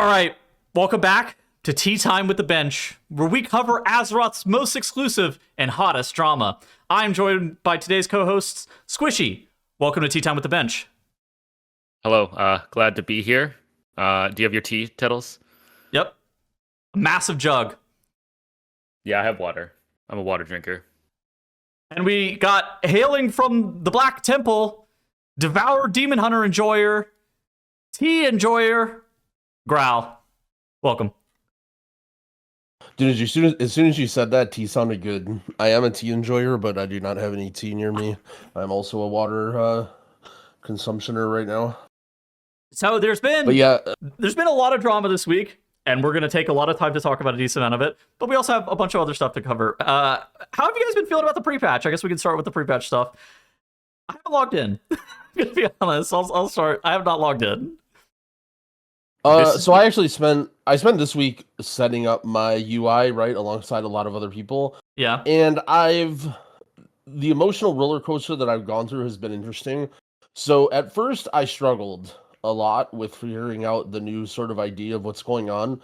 All right, welcome back to Tea Time with the Bench, where we cover Azeroth's most exclusive and hottest drama. I'm joined by today's co-hosts, Squishy. Welcome to Tea Time with the Bench. Hello, glad to be here. Do you have your tea, Tittles? Yep. A massive jug. Yeah, I have water. I'm a water drinker. And we got, hailing from the Black Temple, Devour Demon Hunter Enjoyer, Tea Enjoyer, Growl. Welcome. Dude, as soon as you said that, tea sounded good. I am a tea enjoyer, but I do not have any tea near me. I'm also a water consumptioner right now. So there's been a lot of drama this week, and we're going to take a lot of time to talk about a decent amount of it, but we also have a bunch of other stuff to cover. How have you guys been feeling about the pre-patch? I guess we can start with the pre-patch stuff. I haven't logged in. I'm going to be honest. I'll start. I have not logged in. So I spent this week setting up my UI, right, alongside a lot of other people. Yeah. And the emotional roller coaster that I've gone through has been interesting. So at first I struggled a lot with figuring out the new sort of idea of what's going on.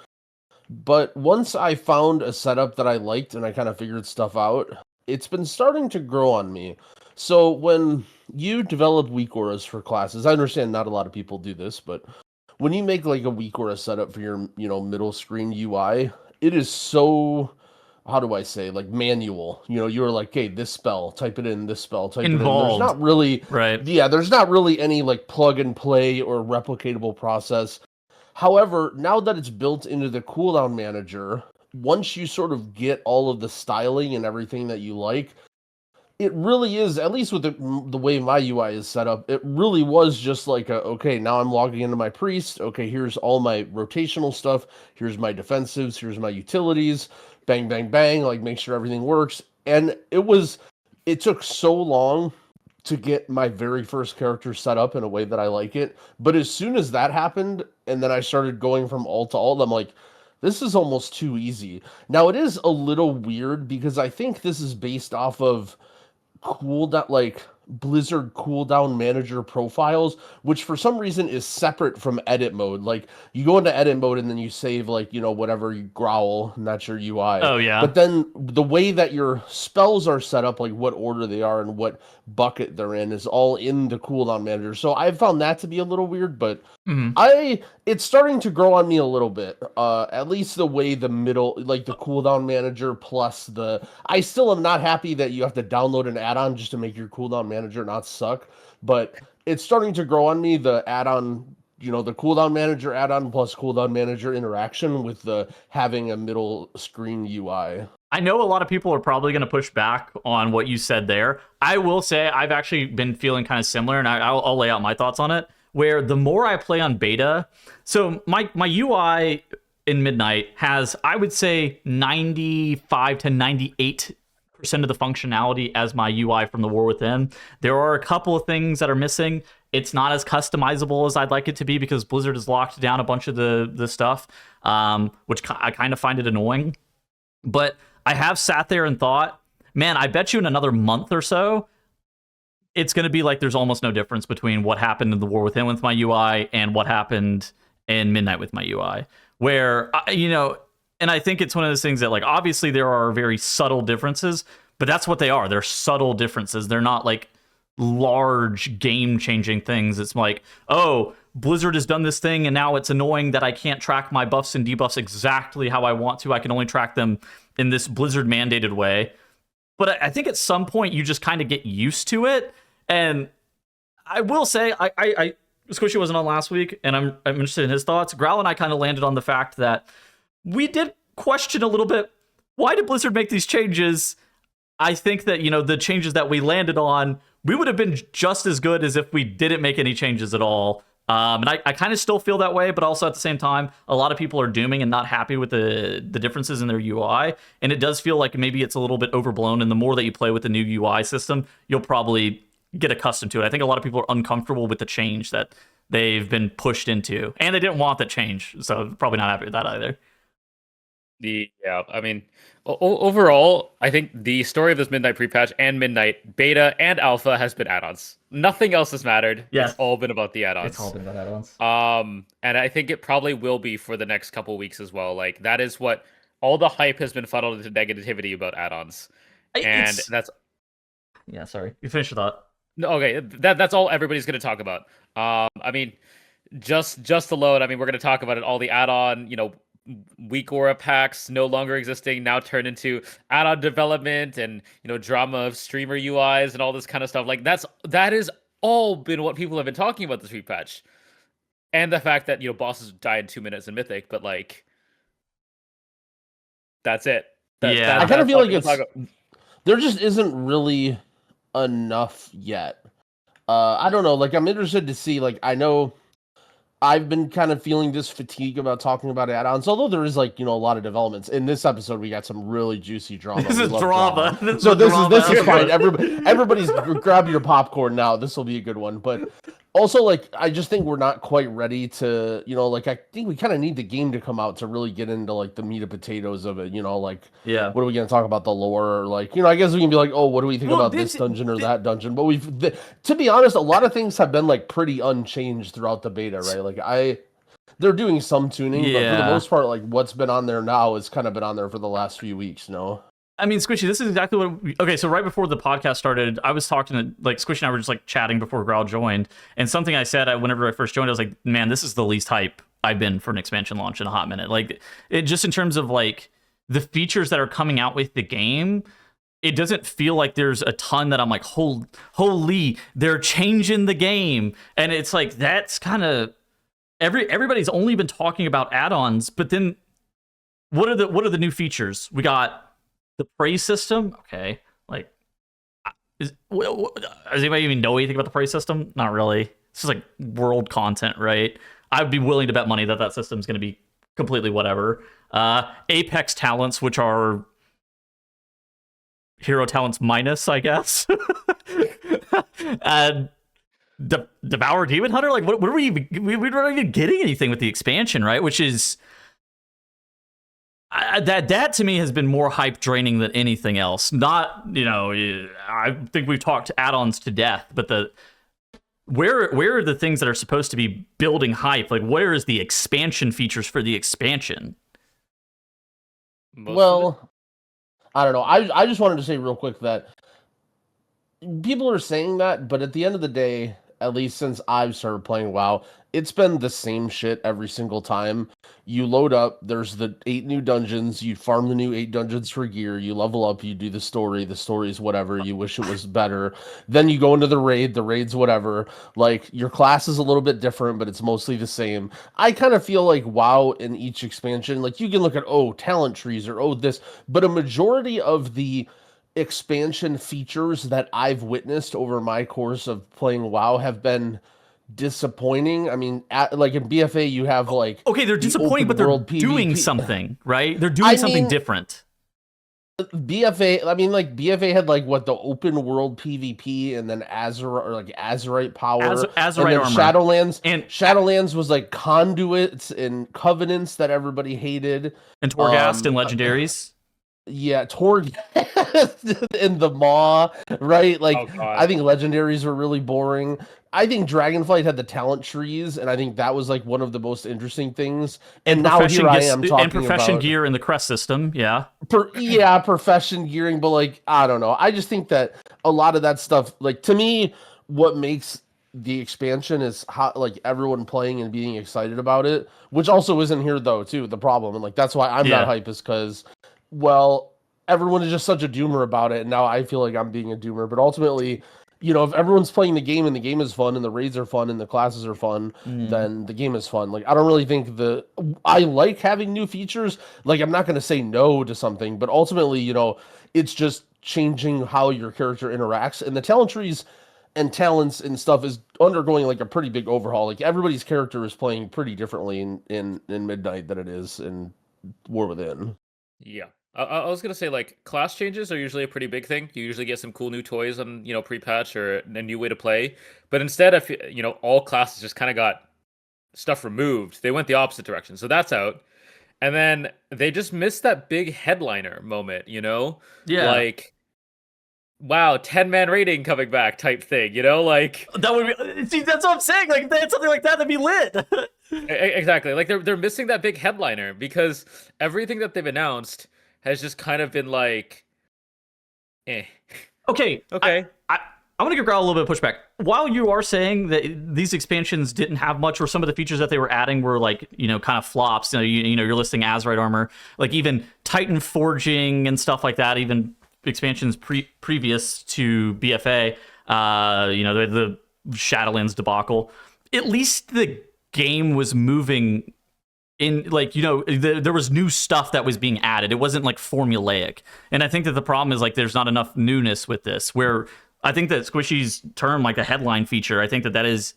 But once I found a setup that I liked and I kind of figured stuff out, it's been starting to grow on me. So when you develop weak auras for classes, I understand not a lot of people do this, but when you make like a weak aura setup for your, middle screen UI, it is so, how do I say, like manual. You're like, hey, this spell, type it in, this spell, type Involved. it in. There's not really, right. Yeah, there's not really any like plug and play or replicatable process. However, now that it's built into the cooldown manager, once you sort of get all of the styling and everything that you like, it really is, at least with the way my UI is set up, it really was just like, okay, now I'm logging into my priest. Okay, here's all my rotational stuff. Here's my defensives. Here's my utilities. Bang, bang, bang. Like, make sure everything works. And it took so long to get my very first character set up in a way that I like it. But as soon as that happened, and then I started going from alt to alt, I'm like, this is almost too easy. Now, it is a little weird because I think this is based off of Blizzard cooldown manager profiles, which for some reason is separate from edit mode. Like, you go into edit mode and then you save whatever you growl, and that's your UI. Oh yeah. But then the way that your spells are set up, like what order they are and what bucket they're in, is all in the cooldown manager. So I found that to be a little weird, but it's starting to grow on me a little bit. At least the way the middle, like the cooldown manager plus I still am not happy that you have to download an add-on just to make your cooldown manager not suck, but it's starting to grow on me, the add-on, the cooldown manager add-on plus cooldown manager interaction with the having a middle screen UI. I know a lot of people are probably going to push back on what you said there. I will say I've actually been feeling kind of similar, and I'll lay out my thoughts on it, where the more I play on beta, so my UI in Midnight has, I would say, 95 to 98% of the functionality as my UI from the War Within. There are a couple of things that are missing. It's not as customizable as I'd like it to be because Blizzard has locked down a bunch of the stuff, which I kind of find it annoying. But I have sat there and thought, man, I bet you in another month or so, it's going to be like there's almost no difference between what happened in the War Within with my UI and what happened in Midnight with my UI. Where, and I think it's one of those things that, like, obviously there are very subtle differences, but that's what they are. They're subtle differences. They're not like large game-changing things. It's like, oh, Blizzard has done this thing, and now it's annoying that I can't track my buffs and debuffs exactly how I want to. I can only track them in this Blizzard-mandated way. But I think at some point you just kind of get used to it. And I will say, I Squishy wasn't on last week, and I'm interested in his thoughts. Growl and I kind of landed on the fact that we did question a little bit, why did Blizzard make these changes? I think that, the changes that we landed on, we would have been just as good as if we didn't make any changes at all. And I kind of still feel that way, but also at the same time, a lot of people are dooming and not happy with the differences in their UI. And it does feel like maybe it's a little bit overblown. And the more that you play with the new UI system, you'll probably get accustomed to it. I think a lot of people are uncomfortable with the change that they've been pushed into, and they didn't want the change. So probably not happy with that either. Yeah, I mean, overall, I think the story of this Midnight pre-patch and Midnight beta and alpha has been add-ons. Nothing else has mattered. Yes. It's all been about the It's all add-ons. been about add-ons. And I think it probably will be for the next couple weeks as well. Like that is what all the hype has been funneled into negativity about add-ons, and It's that's yeah. Sorry, you finish your thought. no okay. That's all everybody's going to talk about. I mean, just alone. I mean, we're going to talk about it. All the add-on, weak aura packs no longer existing, now turned into add-on development and drama of streamer UIs and all this kind of stuff. Like that is all been what people have been talking about this repatch. And the fact that bosses die in 2 minutes in Mythic, but like that's it. Yeah. I kind of that's feel all like people talk about. there just isn't really enough yet. I don't know. Like, I'm interested to see. Like, I know I've been kind of feeling this fatigue about talking about add-ons, although there is like a lot of developments. In this episode, we got some really juicy drama. This We is love drama. So this is drama. fine. Everybody's grab your popcorn now. This will be a good one. But also, like, I just think we're not quite ready to, like, I think we kind of need the game to come out to really get into like the meat and potatoes of it. Like, Yeah. what are we going to talk about the lore? Or, like, I guess we can be like, oh, what do we think Well, about this dungeon or that dungeon? But to be honest, a lot of things have been like pretty unchanged throughout the beta, right? Like they're doing some tuning, but for the Yeah. most part, like what's been on there now has kind of been on there for the last few weeks, I mean, Squishy, this is exactly what. Okay, so right before the podcast started, I was talking to like Squishy and I were just like chatting before Growl joined, and something I said whenever I first joined, I was like, "Man, this is the least hype I've been for an expansion launch in a hot minute." Like, it just in terms of like the features that are coming out with the game, it doesn't feel like there's a ton that I'm like, holy, they're changing the game, and it's like that's kind of everybody's only been talking about add-ons, but then what are the new features? We got the praise system. Okay, like does anybody even know anything about the praise system? Not really. This is like world content, right? I'd be willing to bet money that system's going to be completely whatever. Apex talents, which are hero talents minus, I guess. And Devour Demon Hunter. Like, what are we even? We're not even getting anything with the expansion, right? Which is that to me has been more hype draining than anything else. Not, I think we've talked add-ons to death, but where are the things that are supposed to be building hype? Like, where is the expansion features for the expansion? Well, I don't know. I just wanted to say real quick that people are saying that, but at the end of the day, at least since I've started playing WoW, it's been the same shit every single time. You load up, there's the 8 new dungeons, you farm the new 8 dungeons for gear, you level up, you do the story is whatever, you wish it was better. Then you go into the raid's whatever. Like, your class is a little bit different, but it's mostly the same. I kind of feel like WoW in each expansion, like you can look at, talent trees or this, but a majority of the expansion features that I've witnessed over my course of playing WoW have been disappointing. I mean, like in BFA, you have like they're disappointing, but they're doing PvP. something, right? They're doing something different. BFA, I mean, like BFA had like what the open world PvP, and then Azurite power, Azurite and then armor. Shadowlands was like conduits and covenants that everybody hated, and Torghast and legendaries. Yeah, Torghast and the Maw, right? Like, I think legendaries were really boring. I think Dragonflight had the talent trees, and I think that was like one of the most interesting things. And now here I am talking and profession about gear in the crest system, yeah. Profession gearing, but like, I don't know. I just think that a lot of that stuff, like, to me, what makes the expansion is how, like, everyone playing and being excited about it, which also isn't here though, too, the problem. And like, that's why I'm not hype, is because, well, everyone is just such a doomer about it, and now I feel like I'm being a doomer. But ultimately, if everyone's playing the game and the game is fun and the raids are fun and the classes are fun, then the game is fun. Like, I don't really think I like having new features. Like, I'm not going to say no to something, but ultimately, it's just changing how your character interacts. And the talent trees and talents and stuff is undergoing like a pretty big overhaul. Like, everybody's character is playing pretty differently in Midnight than it is in War Within. Yeah. I was gonna say, like, class changes are usually a pretty big thing. You usually get some cool new toys on pre-patch or a new way to play. But instead of all classes just kind of got stuff removed, they went the opposite direction. So that's out. And then they just missed that big headliner moment, you know? Yeah. Like, wow, 10-man rating coming back type thing, you know? Like, That would be. See, that's what I'm saying. Like, if they had something like that, that'd be lit. exactly. Like they're missing that big headliner because everything that they've announced has just kind of been like, eh. Okay. Okay. I'm gonna give Growl a little bit of pushback. While you are saying that these expansions didn't have much, or some of the features that they were adding were like, kind of flops. You're listing Azerite armor, like even Titan forging and stuff like that. Even expansions previous to BFA, the Shadowlands debacle. At least the game was moving in, like, there was new stuff that was being added. It wasn't like formulaic. And I think that the problem is like there's not enough newness with this, where I think that Squishy's term, like a headline feature, I think that is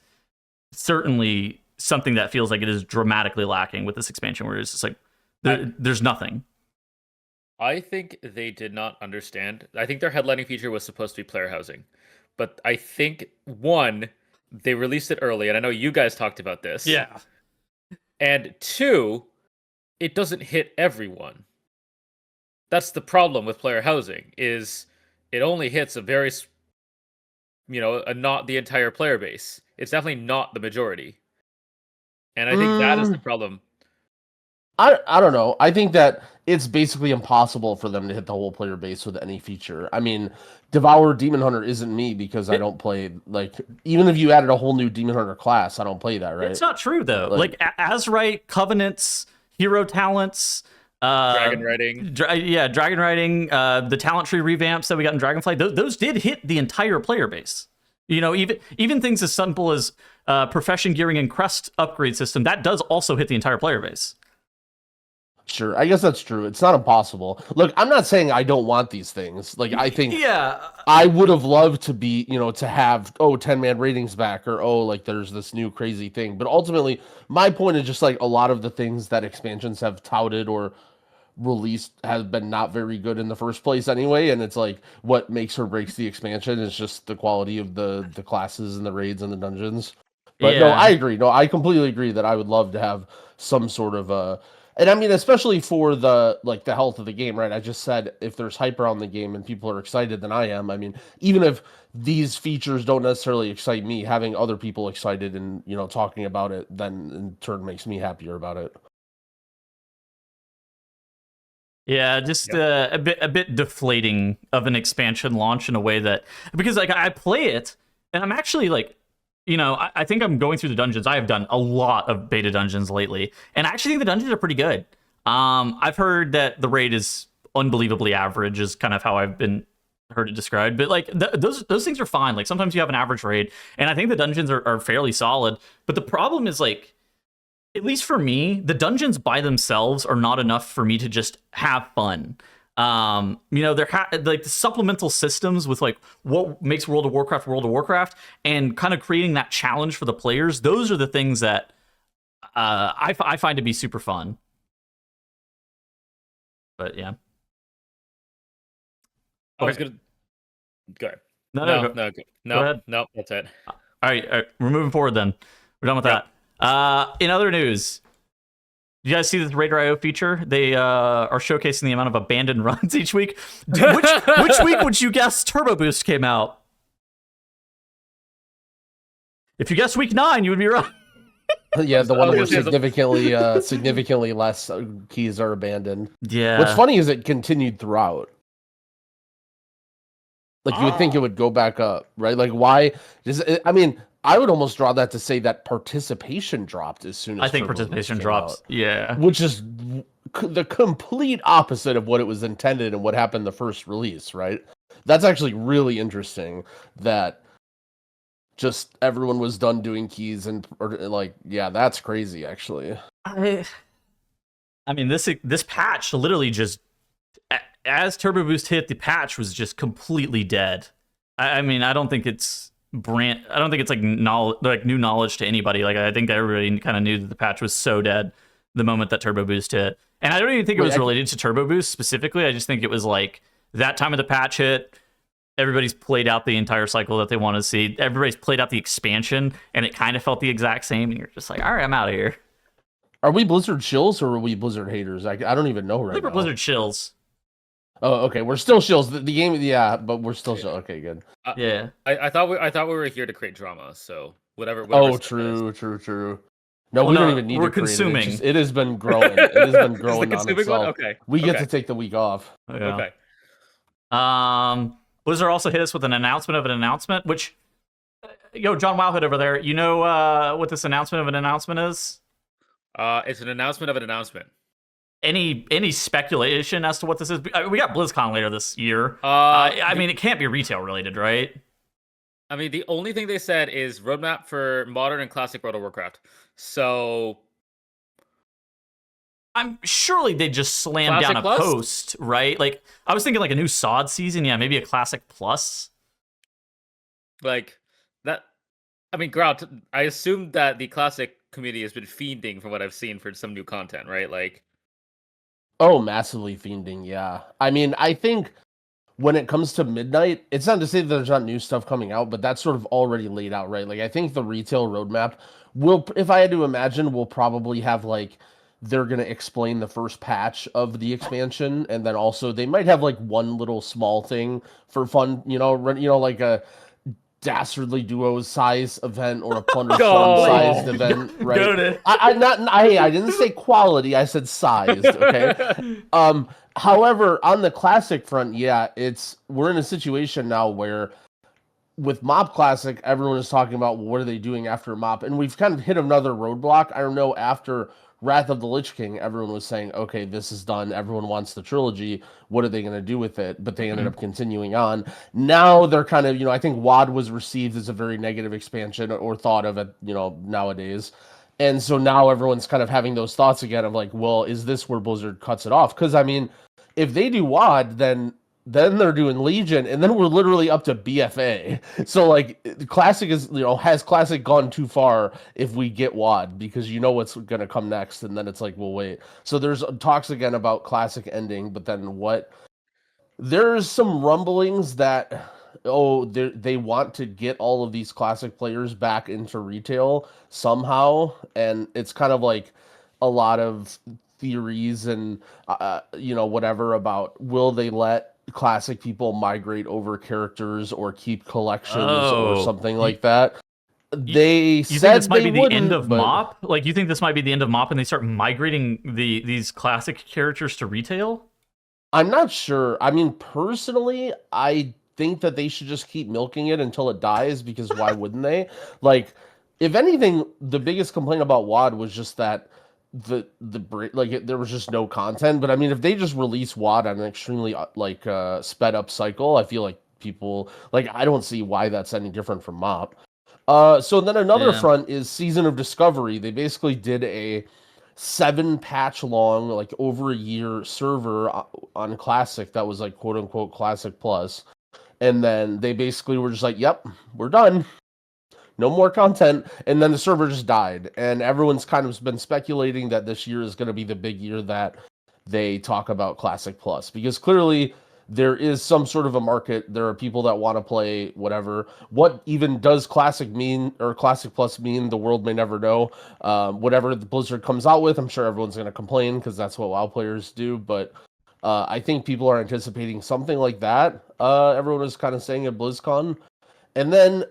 certainly something that feels like it is dramatically lacking with this expansion, where it's just like there's nothing. I think they did not understand. I think their headlining feature was supposed to be player housing. But I think, one, they released it early, and I know you guys talked about this. Yeah. And two, it doesn't hit everyone. That's the problem with player housing, is it only hits a very, not the entire player base. It's definitely not the majority. And I think that is the problem. I don't know. I think that it's basically impossible for them to hit the whole player base with any feature. I mean, Devour Demon Hunter isn't me because I don't play, like, even if you added a whole new Demon Hunter class, I don't play that, right? It's not true, though. Like Azerite, Covenants, Hero Talents, Dragon Riding. Dragon Riding, the talent tree revamps that we got in Dragonflight, those did hit the entire player base. Even things as simple as Profession Gearing and Crest upgrade system, that does also hit the entire player base. Sure, I guess that's true. It's not impossible. Look, I'm not saying I don't want these things. Like, I think I would have loved to be, to have 10-man ratings back, or like there's this new crazy thing. But ultimately, my point is just like a lot of the things that expansions have touted or released have been not very good in the first place anyway, and it's like what makes or breaks the expansion is just the quality of the classes and the raids and the dungeons. But no, I agree. No, I completely agree that I would love to have some sort of and I mean, especially for the health of the game, right? I just said if there's hype around the game and people are excited, then I am. I mean, even if these features don't necessarily excite me, having other people excited and talking about it, then in turn makes me happier about it. Yeah, just a bit deflating of an expansion launch in a way that, because like I play it and I'm actually like, I think I'm going through the dungeons. I have done a lot of beta dungeons lately, and I actually think the dungeons are pretty good. I've heard that the raid is unbelievably average, is kind of how I've been heard it described. But like those things are fine. Like sometimes you have an average raid, and I think the dungeons are fairly solid. But the problem is, like, at least for me, the dungeons by themselves are not enough for me to just have fun. There like the supplemental systems with like what makes World of Warcraft, and kind of creating that challenge for the players. Those are the things that I find to be super fun. But yeah, I was gonna go ahead. No, go ahead. No, that's it. All right, we're moving forward then. We're done with that. In other news, you guys see this Raider.io feature? They are showcasing the amount of abandoned runs each week. Which week would you guess Turbo Boost came out? If you guessed week 9, you would be right. Yeah, the one where significantly less keys are abandoned. Yeah. What's funny is it continued throughout. Like, you would think it would go back up, right? Like, why? I mean, I would almost draw that to say that participation dropped as soon as I think participation drops. Out, yeah. Which is the complete opposite of what it was intended and what happened the first release, right? That's actually really interesting that just everyone was done doing keys that's crazy, actually. I mean, this patch literally just, as Turbo Boost hit, the patch was just completely dead. I mean, I don't think it's like new knowledge to anybody. Like, I think everybody kind of knew that the patch was so dead the moment that Turbo Boost hit. And I don't even think it was related to Turbo Boost specifically. I just think it was like that time of the patch hit, everybody's played out the entire cycle that they want to see. Everybody's played out the expansion, and it kind of felt the exact same. And you're just like, all right, I'm out of here. Are we Blizzard shills or are we Blizzard haters? I don't even know I right think we're now. Blizzard chills. Oh, okay. We're still shills. The game, yeah, but we're still shills. Okay, good. Yeah. I thought we were here to create drama. So whatever. Oh, Stuff is. true. No, Well, we don't no, even need we're to create consuming. it. It has been growing. It has been Is the growing on consuming one? itself. Okay. We get Okay. to take the week off. Yeah. Okay. Blizzard also hit us with an announcement of an announcement, which, yo, John Wildhood over there, you know what this announcement of an announcement is? It's an announcement of an announcement. Any speculation as to what this is? We got BlizzCon later this year. I mean, it can't be retail related, right? I mean, the only thing they said is roadmap for modern and classic World of Warcraft. So I'm surely they just slammed Classic down a Plus? post, right? Like I was thinking like a new SOD season, yeah, maybe a Classic Plus. like that. I mean, Grout. I assume that the classic community has been fiending from what I've seen for some new content, right? Like, Oh, massively fiending, yeah. I mean, I think when it comes to Midnight, it's not to say that there's not new stuff coming out, but that's sort of already laid out, right? Like, I think the retail roadmap will, if I had to imagine, will probably have like they're gonna explain the first patch of the expansion, and then also they might have like one little small thing for fun, like a Dastardly Duos size event or a Plunder Storm sized event, right? Goated. I didn't say quality, I said sized, okay? However, on the classic front, yeah, we're in a situation now where with Mop Classic, everyone is talking about, well, what are they doing after Mop? And we've kind of hit another roadblock. I don't know, after Wrath of the Lich King, everyone was saying, okay, this is done. Everyone wants the trilogy. What are they going to do with it? But they ended up continuing on. Now they're kind of, I think WoD was received as a very negative expansion or thought of it, nowadays. And so now everyone's kind of having those thoughts again of like, well, is this where Blizzard cuts it off? Because, I mean, if they do WoD, then they're doing Legion, and then we're literally up to BFA. So like Classic is, has Classic gone too far if we get WoD, because what's gonna come next, and then it's like, well, wait. So there's talks again about Classic ending, but then what? There's some rumblings that they want to get all of these Classic players back into retail somehow, and it's kind of like a lot of theories and whatever about, will they let Classic people migrate over characters or keep collections or something like that. You think this might be the end of MoP? Like, you think this might be the end of MoP and they start migrating these classic characters to retail? I'm not sure. I mean, personally, I think that they should just keep milking it until it dies, because why wouldn't they? Like, if anything, the biggest complaint about WoD was just that there was just no content. But I mean, if they just release WoD on an extremely sped up cycle, I feel like people, like, I don't see why that's any different from MoP. So then another front is Season of Discovery. They basically did a 7 patch long, like over a year server on Classic that was like quote unquote Classic Plus. And then they basically were just like, yep, we're done. No more content. And then the server just died. And everyone's kind of been speculating that this year is going to be the big year that they talk about Classic Plus, because clearly there is some sort of a market. There are people that want to play whatever. What even does Classic mean, or Classic Plus mean? The world may never know. Whatever the Blizzard comes out with, I'm sure everyone's going to complain, because that's what WoW players do. But I think people are anticipating something like that. Everyone was kind of saying at BlizzCon. And then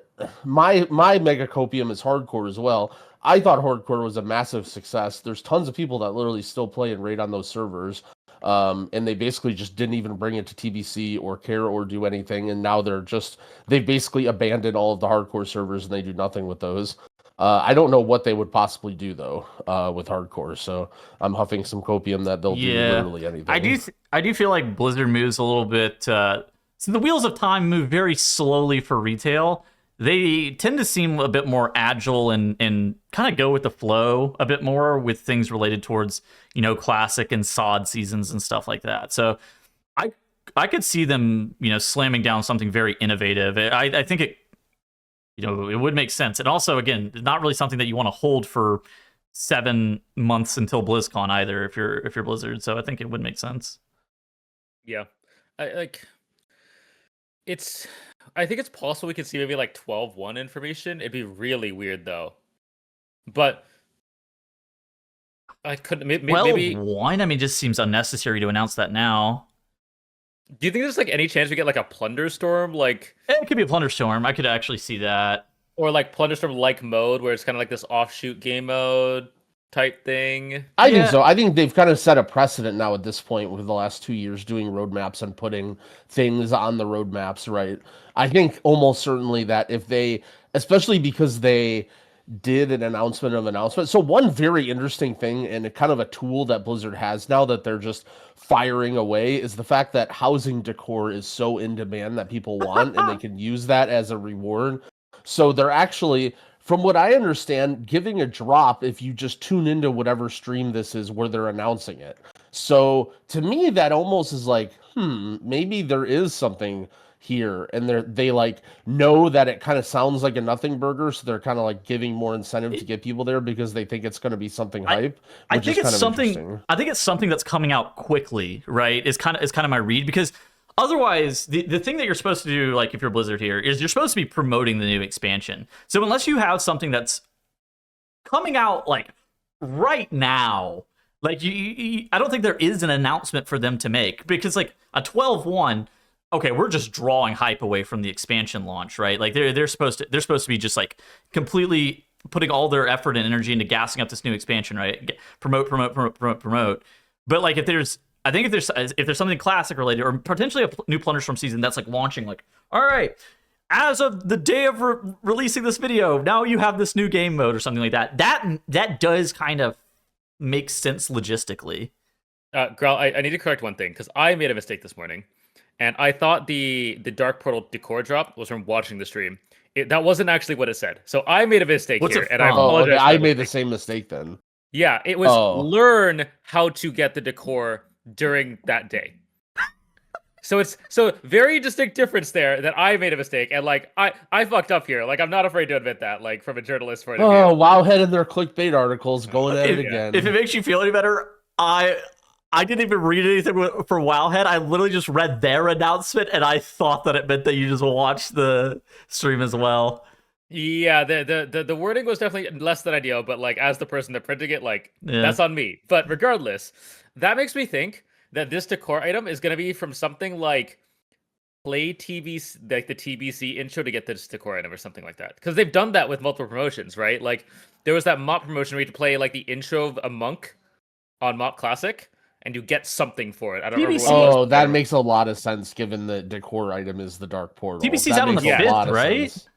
my mega copium is Hardcore as well. I thought Hardcore was a massive success. There's tons of people that literally still play and raid on those servers. And they basically just didn't even bring it to TBC or care or do anything. And now they've basically abandoned all of the Hardcore servers, and they do nothing with those. I don't know what they would possibly do though with Hardcore. So I'm huffing some copium that they'll do literally anything. I do feel like Blizzard moves a little bit. So the wheels of time move very slowly for retail. They tend to seem a bit more agile and kind of go with the flow a bit more with things related towards, Classic and SOD seasons and stuff like that. So I could see them, slamming down something very innovative. I think it would make sense. And also, again, not really something that you want to hold for 7 months until BlizzCon either, if you're Blizzard. So I think it would make sense. Yeah, I think it's possible we could see maybe like 12-1 information. It'd be really weird though. But I could maybe. 12-1. I mean, just seems unnecessary to announce that now. Do you think there's like any chance we get like a Plunder Storm, like It could be a Plunder Storm. I could actually see that. or like Plunder Storm like mode where it's kind of like this offshoot game mode type thing? I think so. I think they've kind of set a precedent now at this point with the last 2 years doing roadmaps and putting things on the roadmaps, right? I think almost certainly that if they, especially because they did an announcement of announcement. So one very interesting thing and kind of a tool that Blizzard has now that they're just firing away is the fact that housing decor is so in demand that people want and they can use that as a reward. So they're actually, from what I understand, giving a drop if you just tune into whatever stream this is where they're announcing it. So to me, that almost is like, maybe there is something here, and they like know that it kind of sounds like a nothing burger, so they're kind of like giving more incentive to get people there because they think it's going to be something hype. I think it's something. I think it's something that's coming out quickly, right? Is kind of my read, because otherwise, the thing that you're supposed to do, like if you're Blizzard here, is you're supposed to be promoting the new expansion. So unless you have something that's coming out like right now, like I don't think there is an announcement for them to make, because like a 12-1. Okay, we're just drawing hype away from the expansion launch, right? Like they're supposed to be just like completely putting all their effort and energy into gassing up this new expansion, right? Promote. But like if there's something classic related or potentially a new Plunder Storm season that's like launching, like, all right, as of the day of releasing this video, now you have this new game mode or something like that. That does kind of make sense logistically. Grell, I need to correct one thing because I made a mistake this morning. And I thought the Dark Portal decor drop was from watching the stream. That wasn't actually what it said. So I made a mistake here, and I apologize. Okay. I made the same mistake then. Yeah, it was learn how to get the decor during that day. So it's very distinct difference there that I made a mistake, and like I fucked up here. Like I'm not afraid to admit that, like from a journalist point of view. Oh, Wowhead and their clickbait articles going at it again. If it makes you feel any better, I didn't even read anything for Wowhead. I literally just read their announcement, and I thought that it meant that you just watched the stream as well. Yeah, the wording was definitely less than ideal, but like as the person that printed it, like that's on me. But regardless, that makes me think that this decor item is going to be from something like Play TBC, like the TBC intro to get this decor item or something like that. Because they've done that with multiple promotions, right? Like there was that MOP promotion where you had to play like the intro of a monk on MOP Classic. And you get something for it. I don't remember what it was. Oh, that makes a lot of sense given the decor item is the Dark Portal. TBC's out on the 5th, right? Sense.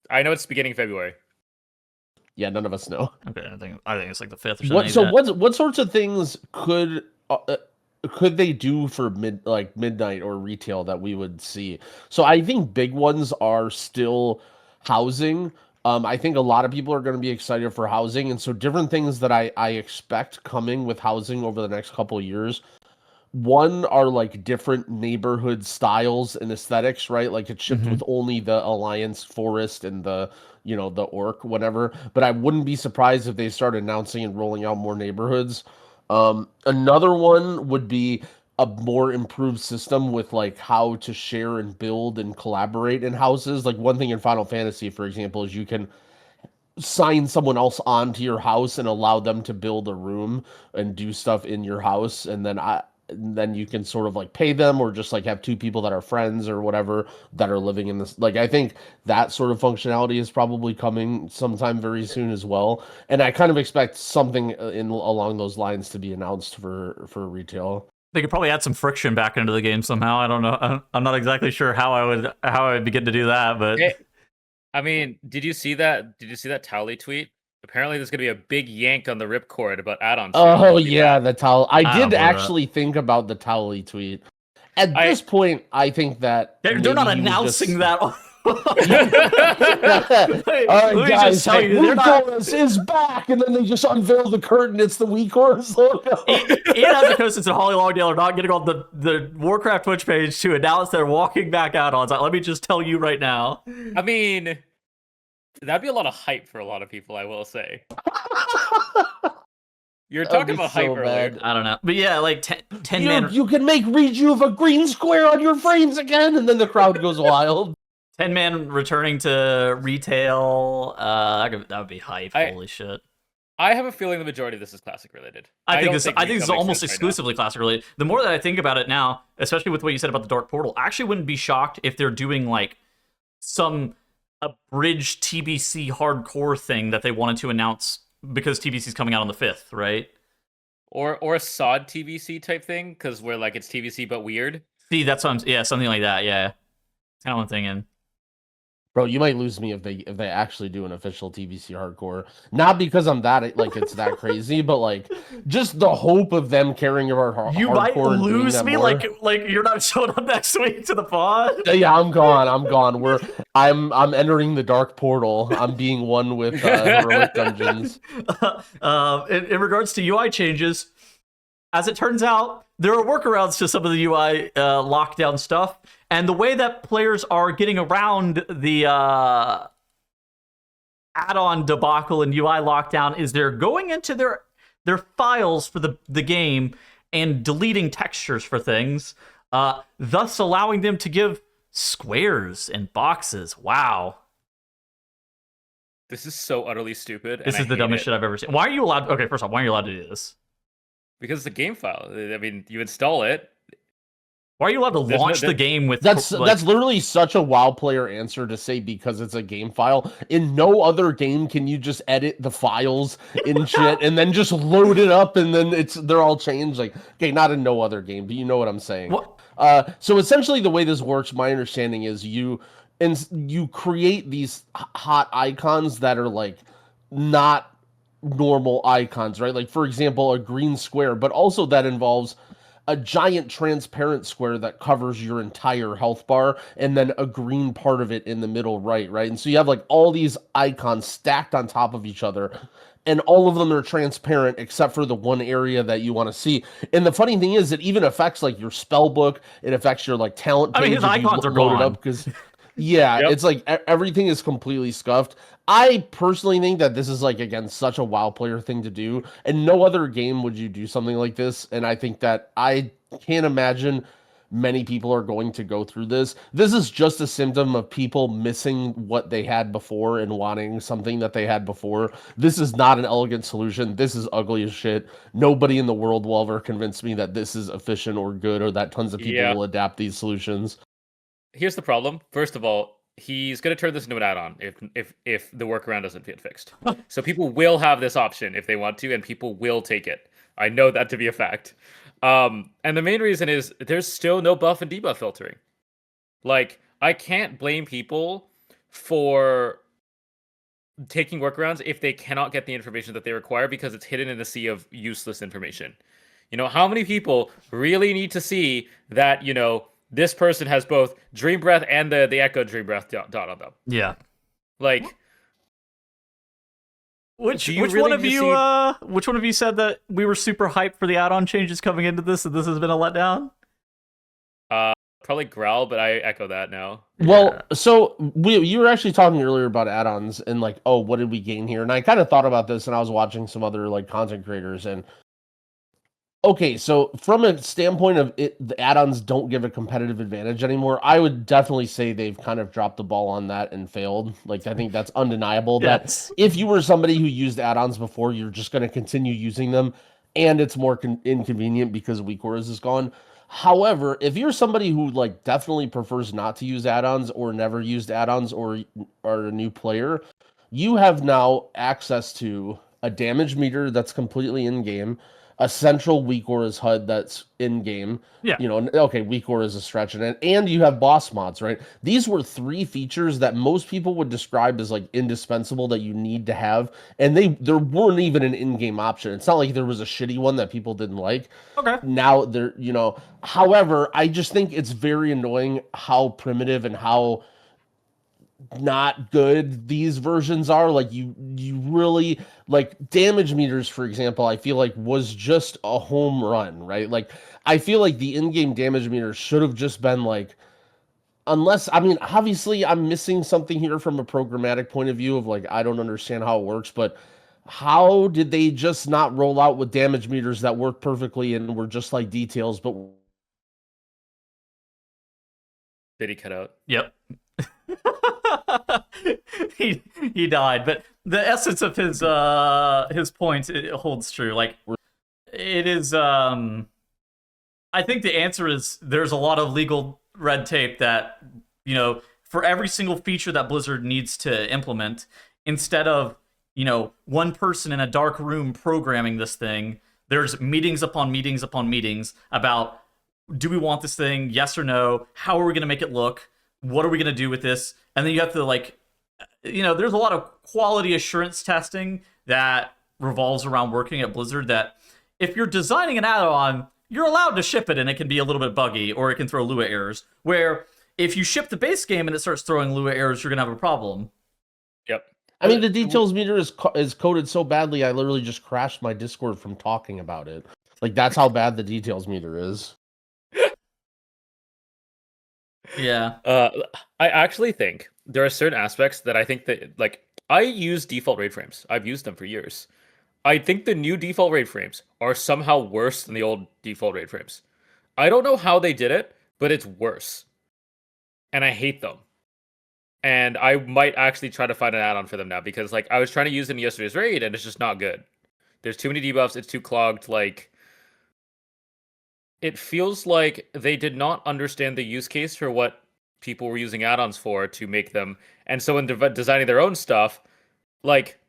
I know it's beginning of February. Yeah, none of us know. Okay, I think it's like the 5th or something. What sorts of things could they do for midnight or retail that we would see? So I think big ones are still housing. I think a lot of people are going to be excited for housing, and so different things that I expect coming with housing over the next couple of years. One are like different neighborhood styles and aesthetics, right? Like it's shipped with only the Alliance Forest and the Orc, whatever. But I wouldn't be surprised if they start announcing and rolling out more neighborhoods. Another one would be a more improved system with like how to share and build and collaborate in houses. Like one thing in Final Fantasy, for example, is you can sign someone else onto your house and allow them to build a room and do stuff in your house. And then you can sort of like pay them or just like have two people that are friends or whatever that are living in this. Like, I think that sort of functionality is probably coming sometime very soon as well. And I kind of expect something along those lines to be announced for retail. They could probably add some friction back into the game somehow. I don't know. I'm not exactly sure how I would begin to do that, but I mean, did you see that? Did you see that Towley tweet? Apparently, there's gonna be a big yank on the ripcord about addons. Oh yeah, the Towley. I did actually think about the Towley tweet. At this point, I think that they're not announcing that. All right, guys, Woodchorus is back, and then they just unveil the curtain. It's the WeChorus logo. Ian Hazzikostas and Holly Longdale are not getting on the Warcraft Twitch page to announce they're walking back add-ons. Let me just tell you right now. I mean, that'd be a lot of hype for a lot of people, I will say. You're talking about hype earlier. I don't know. But yeah, like 10 man. You can make Rejuve a green square on your frames again, and then the crowd goes wild. 10-man returning to retail. That would be hype. Holy shit. I have a feeling the majority of this is classic related. I think don't this. I think this is retail makes almost sense right now. exclusively classic related. The more that I think about it now, especially with what you said about the Dark Portal, I actually wouldn't be shocked if they're doing like some abridged TBC hardcore thing that they wanted to announce because TBC is coming out on the 5th, right? Or a SOD TVC type thing, because where like it's TVC but weird. See, that's what I'm. Yeah, something like that. Yeah, it's kind of what I'm thinking. Bro, you might lose me if they actually do an official TBC hardcore. Not because I'm that like it's that crazy, but like just the hope of them caring about You hardcore might and doing lose that me, more. like you're not showing up next week to the pod. Yeah, I'm gone. I'm gone. I'm entering the dark portal. I'm being one with heroic dungeons. In regards to UI changes, as it turns out, there are workarounds to some of the UI lockdown stuff, and the way that players are getting around the add-on debacle and UI lockdown is they're going into their files for the game and deleting textures for things, thus allowing them to give squares and boxes. Wow. This is so utterly stupid. This is the dumbest shit I've ever seen. Why are you allowed? Okay, first off, why are you allowed to do this? Because it's a game file. I mean, you install it. Why are you allowed to launch the game with? That's literally such a WoW player answer to say because it's a game file. In no other game can you just edit the files in shit and then just load it up and then they're all changed. Like, okay, not in no other game, but you know what I'm saying. What? So essentially the way this works, my understanding is you create these hot icons that are like not normal icons, right? Like for example, a green square, but also that involves a giant transparent square that covers your entire health bar and then a green part of it in the middle right? And so you have like all these icons stacked on top of each other and all of them are transparent except for the one area that you want to see. And the funny thing is it even affects like your spell book, it affects your like talent page. I mean, his icons are gone. Because yeah, It's like everything is completely scuffed. I personally think that this is like, again, such a WoW player thing to do, and no other game would you do something like this. And I think that I can't imagine many people are going to go through this. This is just a symptom of people missing what they had before and wanting something that they had before. This is not an elegant solution. This is ugly as shit. Nobody in the world will ever convince me that this is efficient or good or that tons of people will adapt these solutions. Here's the problem. First of all, he's going to turn this into an add-on if the workaround doesn't get fixed. So people will have this option if they want to, and people will take it. I know that to be a fact. And the main reason is there's still no buff and debuff filtering. Like, I can't blame people for taking workarounds if they cannot get the information that they require because it's hidden in the sea of useless information. You know, how many people really need to see that, you know, this person has both Dream Breath and the Echo Dream Breath dot on them? Yeah. Like, which one of you said that we were super hyped for the add-on changes coming into this, and this has been a letdown? Probably Growl, but I echo that now. Well, so you were actually talking earlier about add-ons and like, oh, what did we gain here? And I kind of thought about this, and I was watching some other like content creators, and okay, so from a standpoint of it, the add-ons don't give a competitive advantage anymore. I would definitely say they've kind of dropped the ball on that and failed. Like, I think that's undeniable. Yes. That if you were somebody who used add-ons before, you're just going to continue using them, and it's more inconvenient because Weak Auras is gone. However, if you're somebody who like definitely prefers not to use add-ons or never used add-ons or are a new player, you have now access to a damage meter that's completely in-game, a central Weak Auras HUD that's in-game. Yeah. You know, okay, Weak Aura is a stretch in it. And you have boss mods, right? These were 3 features that most people would describe as like indispensable that you need to have. And there weren't even an in-game option. It's not like there was a shitty one that people didn't like. Okay. Now there, you know, however, I just think it's very annoying how primitive and how not good these versions are. Like you really like damage meters, for example, I feel like was just a home run, right? Like I feel like the in-game damage meter should have just been like, unless, I mean, obviously I'm missing something here from a programmatic point of view of like, I don't understand how it works, but how did they just not roll out with damage meters that work perfectly and were just like details, but did he cut out? Yep. he died, but the essence of his point, it holds true. Like, it is. I think the answer is there's a lot of legal red tape that, for every single feature that Blizzard needs to implement, instead of, one person in a dark room programming this thing, there's meetings upon meetings upon meetings about, do we want this thing? Yes or no? How are we going to make it look? What are we going to do with this? And then you have to, like, there's a lot of quality assurance testing that revolves around working at Blizzard, that if you're designing an add-on, you're allowed to ship it and it can be a little bit buggy, or it can throw Lua errors. Where if you ship the base game and it starts throwing Lua errors, you're going to have a problem. Yep. I mean, the details meter is coded so badly, I literally just crashed my Discord from talking about it. Like, that's how bad the details meter is. Yeah. I actually think there are certain aspects that I think that, like, I use default RAID frames. I've used them for years. I think the new default RAID frames are somehow worse than the old default RAID frames. I don't know how they did it, but it's worse. And I hate them. And I might actually try to find an add-on for them now, because, like, I was trying to use them in yesterday's raid and it's just not good. There's too many debuffs, it's too clogged, like, it feels like they did not understand the use case for what people were using add-ons for to make them. And so in designing their own stuff, like,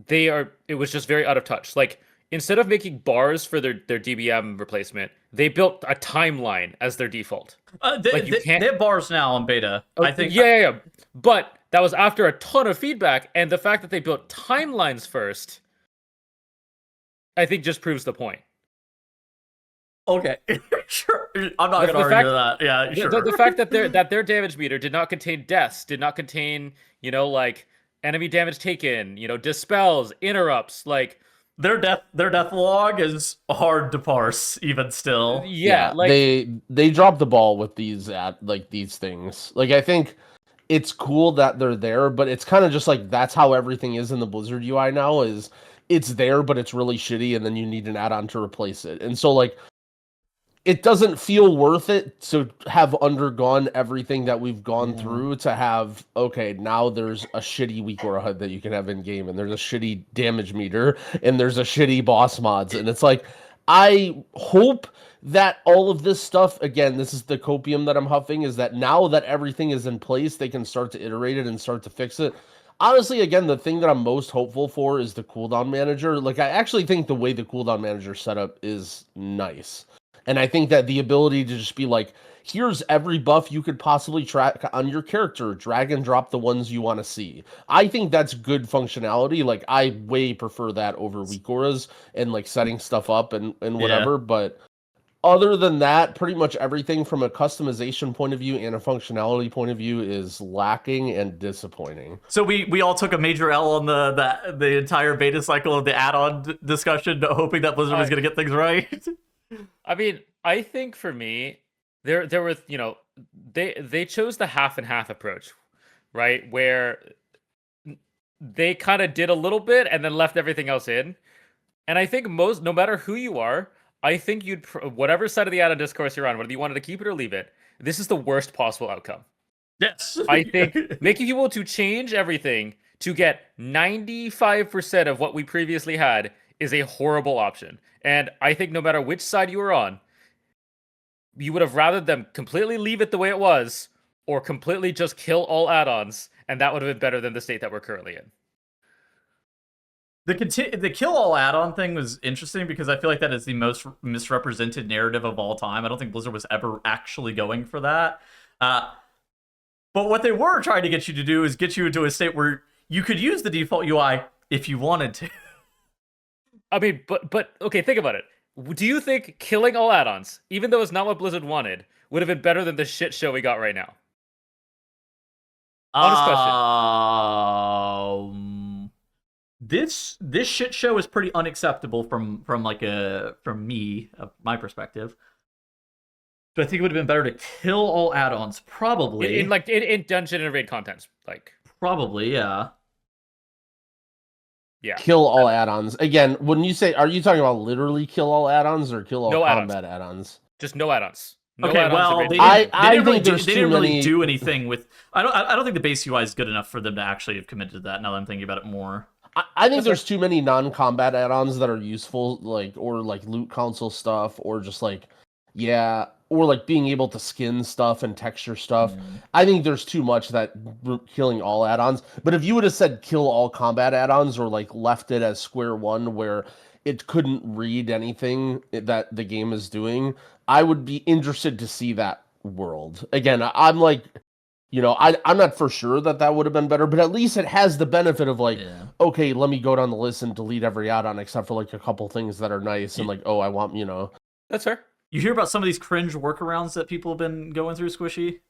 it was just very out of touch. Like, instead of making bars for their DBM replacement, they built a timeline as their default. They have bars now on beta. I think. Yeah. But that was after a ton of feedback, and the fact that they built timelines first, I think, just proves the point. Okay, sure. I'm not going to argue that. Yeah, sure. The fact that their damage meter did not contain deaths, did not contain, like, enemy damage taken, dispels, interrupts, like, their death log is hard to parse even still. Yeah, like, they dropped the ball with these things. Like, I think it's cool that they're there, but it's kind of just like, that's how everything is in the Blizzard UI now, is it's there but it's really shitty, and then you need an add-on to replace it. And so, like, it doesn't feel worth it to have undergone everything that we've gone through to have, okay, now there's a shitty weak aura HUD that you can have in game, and there's a shitty damage meter, and there's a shitty boss mods. And it's like, I hope that all of this stuff, again, this is the copium that I'm huffing, is that now that everything is in place, they can start to iterate it and start to fix it. Honestly, again, the thing that I'm most hopeful for is the cooldown manager. Like, I actually think the way the cooldown manager setup is nice. And I think that the ability to just be like, here's every buff you could possibly track on your character, drag and drop the ones you want to see. I think that's good functionality. Like, I way prefer that over weak auras and, like, setting stuff up and whatever. Yeah. But other than that, pretty much everything from a customization point of view and a functionality point of view is lacking and disappointing. So we all took a major L on the entire beta cycle of the add-on discussion, hoping that Blizzard was going to get things right. I mean, I think for me, there were, they chose the half and half approach, right? Where they kind of did a little bit and then left everything else in. And I think no matter who you are, I think whatever side of the add-on discourse you're on, whether you wanted to keep it or leave it, this is the worst possible outcome. Yes. I think making people to change everything to get 95% of what we previously had is a horrible option. And I think no matter which side you were on, you would have rather them completely leave it the way it was, or completely just kill all add-ons, and that would have been better than the state that we're currently in. The kill all add-on thing was interesting, because I feel like that is the most misrepresented narrative of all time. I don't think Blizzard was ever actually going for that. But what they were trying to get you to do is get you into a state where you could use the default UI if you wanted to. I mean, but okay, think about it. Do you think killing all add-ons, even though it's not what Blizzard wanted, would have been better than the shit show we got right now? Honest question. This shit show is pretty unacceptable from me, my perspective. Do I think it would have been better to kill all add-ons? Probably. In dungeon and raid content, like. Probably, yeah. Yeah. Kill all add-ons. Again, when you say, are you talking about literally kill all add-ons or kill all combat add-ons? Just no addons. No okay, add-ons well, they didn't really do anything with. I don't think the base UI is good enough for them to actually have committed to that. Now that I'm thinking about it more. I think there's too many non-combat add-ons that are useful, like or like loot console stuff, or just like or like being able to skin stuff and texture stuff. I think there's too much that killing all add-ons. But if you would have said kill all combat add-ons or like left it as square one where it couldn't read anything that the game is doing, I would be interested to see that world. Again, I'm like, I'm not for sure that would have been better, but at least it has the benefit of like, okay, let me go down the list and delete every add-on except for like a couple things that are nice and like, oh, I want, That's fair. You hear about some of these cringe workarounds that people have been going through, Squishy?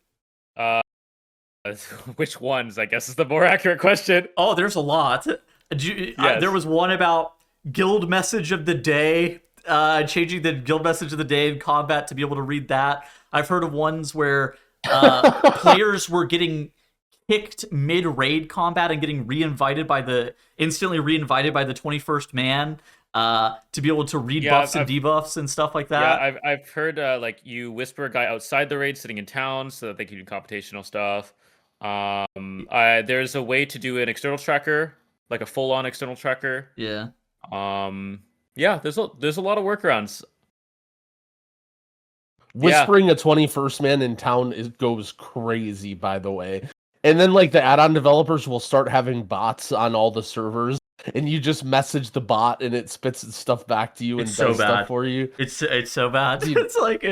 Which ones, I guess, is the more accurate question. Oh, there's a lot. There was one about guild message of the day, changing the guild message of the day in combat to be able to read that. I've heard of ones where players were getting kicked mid-raid combat and getting instantly re-invited by the 21st man to be able to read buffs and debuffs and stuff like that. Yeah, I've heard like you whisper a guy outside the raid sitting in town so that they can do computational stuff. There's a way to do an external tracker, like a full-on external tracker. Yeah. There's a lot of workarounds. Whispering a 21st man in town goes crazy, by the way. And then like the add-on developers will start having bots on all the servers, and you just message the bot and it spits stuff back to you and does stuff for you. It's so bad. It's like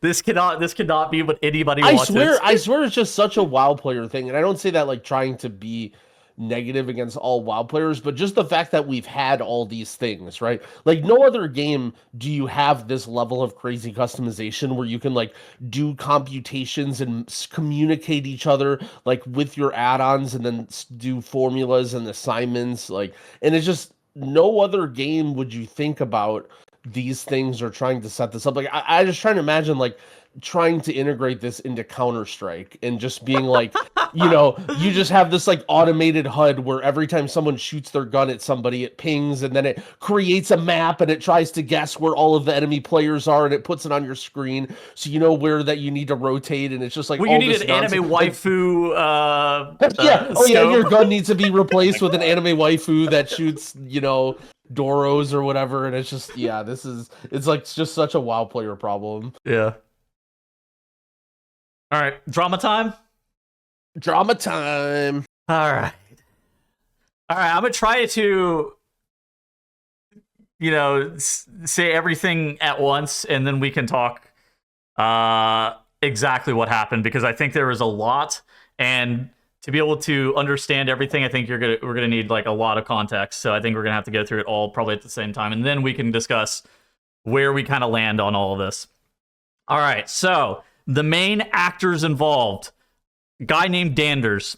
this cannot be what anybody wants. I swear it's just such a WoW player thing, and I don't say that like trying to be negative against all WoW players, but just the fact that we've had all these things, right? Like no other game do you have this level of crazy customization where you can like do computations and communicate each other like with your add-ons and then do formulas and assignments, like, and it's just no other game would you think about these things or trying to set this up. Like I just trying to imagine like trying to integrate this into Counter-Strike and just being like, you just have this like automated HUD where every time someone shoots their gun at somebody, it pings and then it creates a map and it tries to guess where all of the enemy players are and it puts it on your screen so you know where that you need to rotate, and it's just like, well, you need an anime waifu. Your gun needs to be replaced with an anime waifu that shoots, Doros or whatever, and it's just it's like just such a WoW player problem. Yeah. All right, drama time. All right. I'm gonna try to, say everything at once, and then we can talk exactly what happened, because I think there was a lot, and to be able to understand everything, I think we're gonna need like a lot of context. So I think we're gonna have to go through it all probably at the same time, and then we can discuss where we kind of land on all of this. All right, so the main actors involved, a guy named Danders.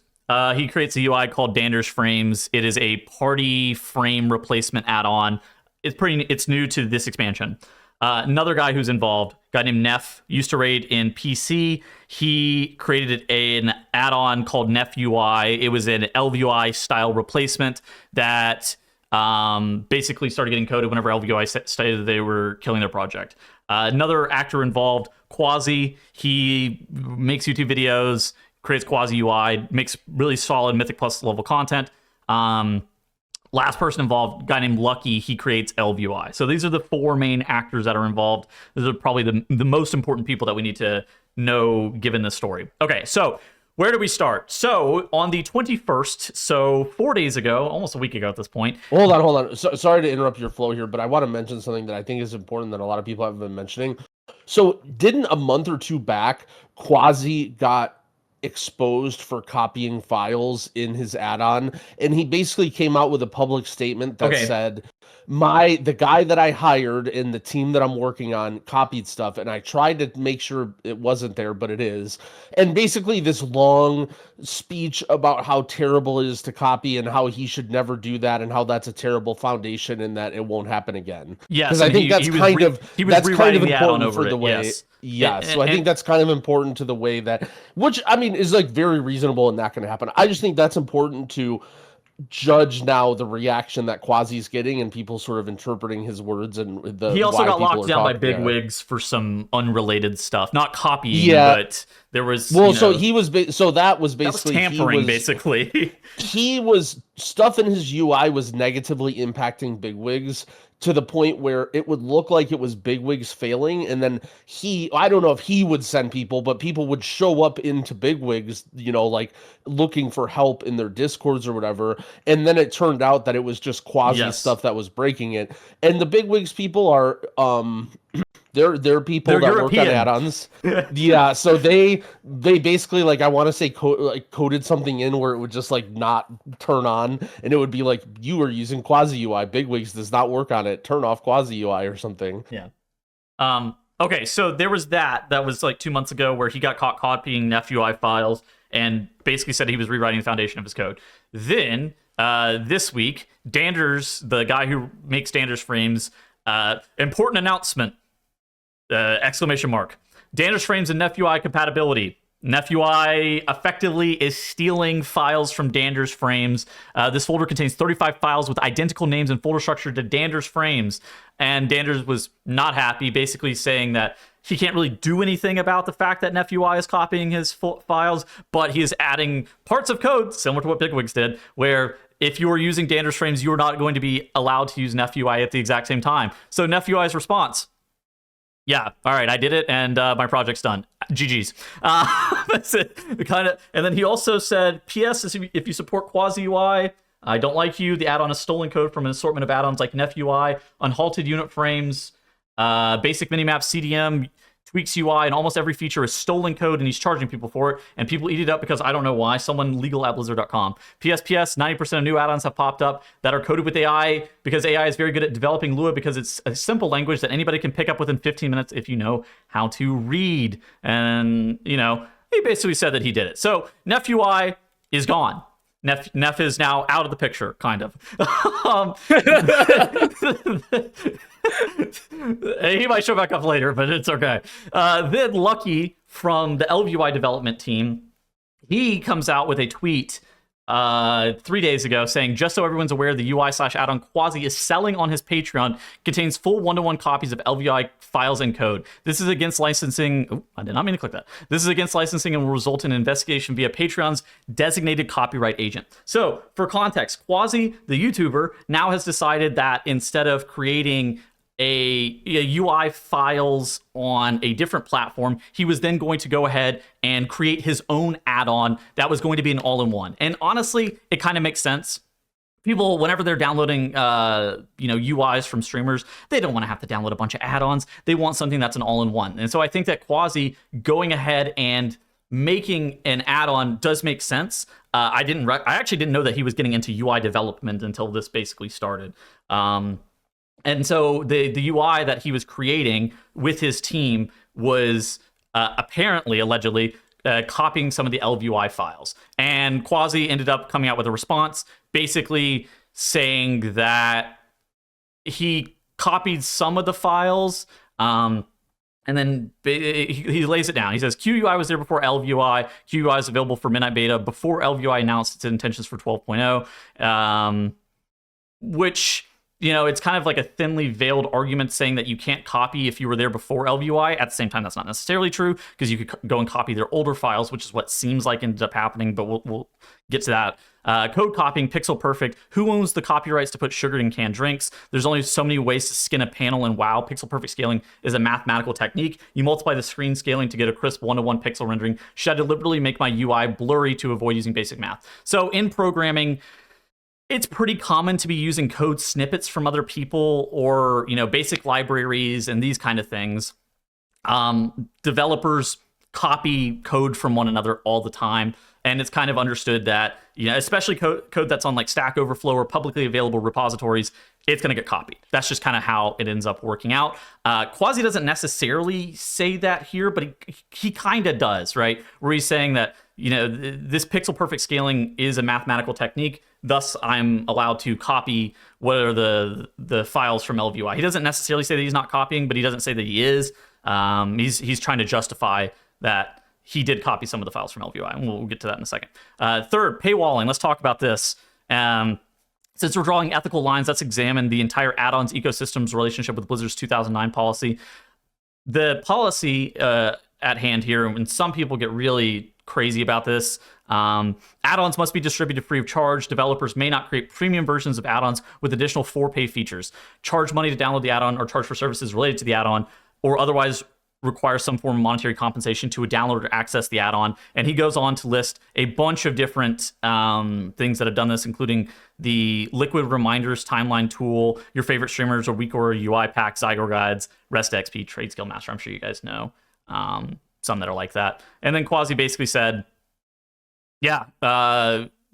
He creates a UI called Danders Frames. It is a party frame replacement add-on. It's new to this expansion. Another guy who's involved, a guy named Neff, used to raid in PC. He created an add-on called Neff UI. It was an LVUI style replacement that basically started getting coded whenever LVUI stated they were killing their project. Another actor involved, Quasi. He makes YouTube videos, creates Quasi UI, makes really solid Mythic Plus level content. Last person involved, a guy named Lucky, he creates LVUI. So these are the four main actors that are involved. These are probably the most important people that we need to know given this story. Okay, so where do we start? So on the 21st, so 4 days ago, almost a week ago at this point. Hold on. Sorry to interrupt your flow here, but I want to mention something that I think is important that a lot of people haven't been mentioning. So didn't a month or two back, Quasi got exposed for copying files in his add-on, and he basically came out with a public statement that said, the guy that I hired in the team that I'm working on copied stuff, and I tried to make sure it wasn't there, but it is. And basically this long speech about how terrible it is to copy and how he should never do that and how that's a terrible foundation and that it won't happen again. Yeah, because I think that's kind of important for the way. Yes. So I think that's kind of important to the way that, which I mean is like very reasonable and not going to happen. I just think that's important to judge now the reaction that Quasi's getting and people sort of interpreting his words and the. He also got locked down by bigwigs for some unrelated stuff, not copying, but There was so he was that was basically tampering, basically. He was stuff in his UI was negatively impacting bigwigs to the point where it would look like it was bigwigs failing, and then I don't know if he would send people, but people would show up into bigwigs, like looking for help in their discords or whatever, and then it turned out that it was just quasi stuff that was breaking it. And the bigwigs people are they're people that European. work on add-ons. Yeah, so they basically, like, I want to say coded something in where it would just like not turn on, and it would be like, you are using quasi UI. Bigwigs does not work on it. Turn off quasi UI or something. Yeah. Okay, so there was that was like 2 months ago where he got caught copying Neph UI files and basically said he was rewriting the foundation of his code. Then this week, Danders, the guy who makes Danders frames, important announcement. Exclamation mark. Danders frames and Neph UI compatibility. Neph UI effectively is stealing files from Danders frames. This folder contains 35 files with identical names and folder structure to Danders frames. And Danders was not happy, basically saying that he can't really do anything about the fact that Neph UI is copying his files, but he is adding parts of code, similar to what Bigwigs did, where if you are using Danders frames, you are not going to be allowed to use Neph UI at the exact same time. So Neph UI's response: yeah, all right, I did it, and my project's done. GG's. That's it. And then he also said, P.S. if you support Quasi UI, I don't like you. The add-on is stolen code from an assortment of add-ons like Neph UI, unhalted unit frames, basic minimap, CDM, tweaks UI, and almost every feature is stolen code, and he's charging people for it, and people eat it up because I don't know why. Someone legal at blizzard.com. PS, 90% of new add-ons have popped up that are coded with AI because AI is very good at developing Lua because it's a simple language that anybody can pick up within 15 minutes if you know how to read. And, he basically said that he did it. So Neph UI is gone. Neph is now out of the picture, kind of. He might show back up later, but it's okay. Then Lucky from the LVUI development team, he comes out with a tweet 3 days ago saying, just so everyone's aware, the UI/addon Quasi is selling on his Patreon, contains full one-to-one copies of LVI files and code. This is against licensing. Oh, I did not mean to click that. This is against licensing and will result in an investigation via Patreon's designated copyright agent. So for context, Quasi, the YouTuber, now has decided that instead of creating a UI files on a different platform, he was then going to go ahead and create his own add-on that was going to be an all-in-one. And honestly, it kind of makes sense. People, whenever they're downloading UIs from streamers, they don't want to have to download a bunch of add-ons. They want something that's an all-in-one. And so I think that Quasi going ahead and making an add-on does make sense. I actually didn't know that he was getting into UI development until this basically started. And so the UI that he was creating with his team was apparently, allegedly, copying some of the LVUI files. And Quasi ended up coming out with a response, basically saying that he copied some of the files, and then he lays it down. He says, QUI was there before LVUI. QUI is available for Midnight Beta before LVUI announced its intentions for 12.0, which... it's kind of like a thinly veiled argument saying that you can't copy if you were there before LVUI. At the same time, that's not necessarily true because you could go and copy their older files, which is what seems like ended up happening, but we'll get to that. Code copying, pixel perfect. Who owns the copyrights to put sugar in canned drinks? There's only so many ways to skin a panel in WoW. Pixel perfect scaling is a mathematical technique. You multiply the screen scaling to get a crisp one-to-one pixel rendering. Should I deliberately make my UI blurry to avoid using basic math? So in programming, it's pretty common to be using code snippets from other people or, basic libraries and these kind of things. Developers copy code from one another all the time. And it's kind of understood that, especially code that's on like Stack Overflow or publicly available repositories, it's going to get copied. That's just kind of how it ends up working out. Quasi doesn't necessarily say that here, but he kind of does, right? Where he's saying that, this pixel perfect scaling is a mathematical technique. Thus, I'm allowed to copy what are the files from LVUI. He doesn't necessarily say that he's not copying, but he doesn't say that he is. He's trying to justify that he did copy some of the files from LVUI, and we'll get to that in a second. Third, paywalling. Let's talk about this. Since we're drawing ethical lines, let's examine the entire add-ons ecosystem's relationship with Blizzard's 2009 policy. The policy at hand here, and some people get really crazy about this. Add-ons must be distributed free of charge. Developers may not create premium versions of add-ons with additional for-pay features. Charge money to download the add-on or charge for services related to the add-on, or otherwise require some form of monetary compensation to download or access the add-on. And he goes on to list a bunch of different things that have done this, including the Liquid Reminders timeline tool, your favorite streamers or week or UI pack, Zygo guides, Rest XP, Trade Skill Master. I'm sure you guys know some that are like that. And then Quasi basically said, yeah,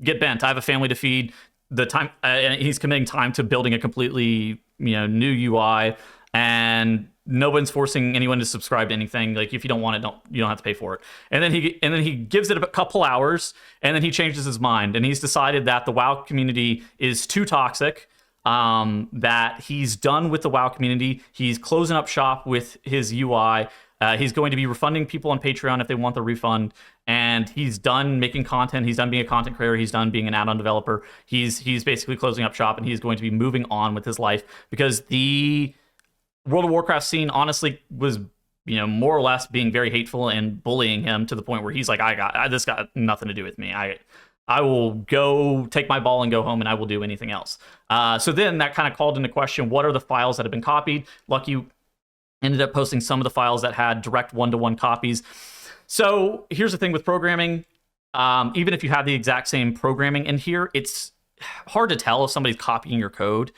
get bent. I have a family to feed. The time, and he's committing time to building a completely new UI, and no one's forcing anyone to subscribe to anything. Like, if you don't want it, you don't have to pay for it. And then he gives it a couple hours, and then he changes his mind, and he's decided that the WoW community is too toxic. That he's done with the WoW community. He's closing up shop with his UI. He's going to be refunding people on Patreon if they want the refund, and he's done making content. He's done being a content creator. He's done being an add-on developer. He's basically closing up shop, and he's going to be moving on with his life, because the World of Warcraft scene honestly was, more or less being very hateful and bullying him to the point where he's like, this got nothing to do with me. I will go take my ball and go home, and I will do anything else. So then that kind of called into question, what are the files that have been copied? Lucky ended up posting some of the files that had direct one-to-one copies. So here's the thing with programming. Even if you have the exact same programming in here, it's hard to tell if somebody's copying your code.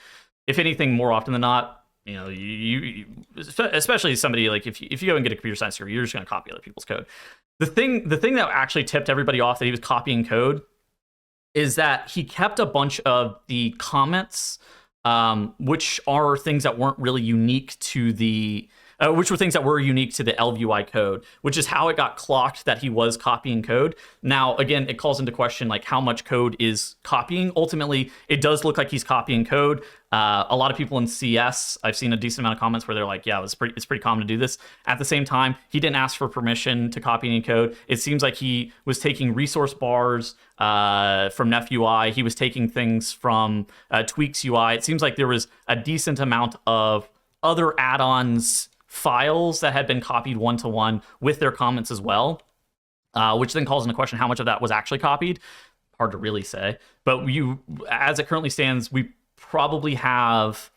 If anything, more often than not, you especially somebody like if you go and get a computer science degree, you're just going to copy other people's code. The thing that actually tipped everybody off that he was copying code is that he kept a bunch of the comments, which are things that weren't really unique to the which were things that were unique to the LVUI code, which is how it got clocked that he was copying code. Now, again, it calls into question like how much code is copying. Ultimately, it does look like he's copying code. A lot of people in CS, I've seen a decent amount of comments where they're like, yeah, it's pretty common to do this. At the same time, he didn't ask for permission to copy any code. It seems like he was taking resource bars from Nef UI. He was taking things from Tweaks UI. It seems like there was a decent amount of other add-ons files that had been copied one-to-one with their comments as well, which then calls into question how much of that was actually copied. Hard to really say. But as it currently stands, we probably have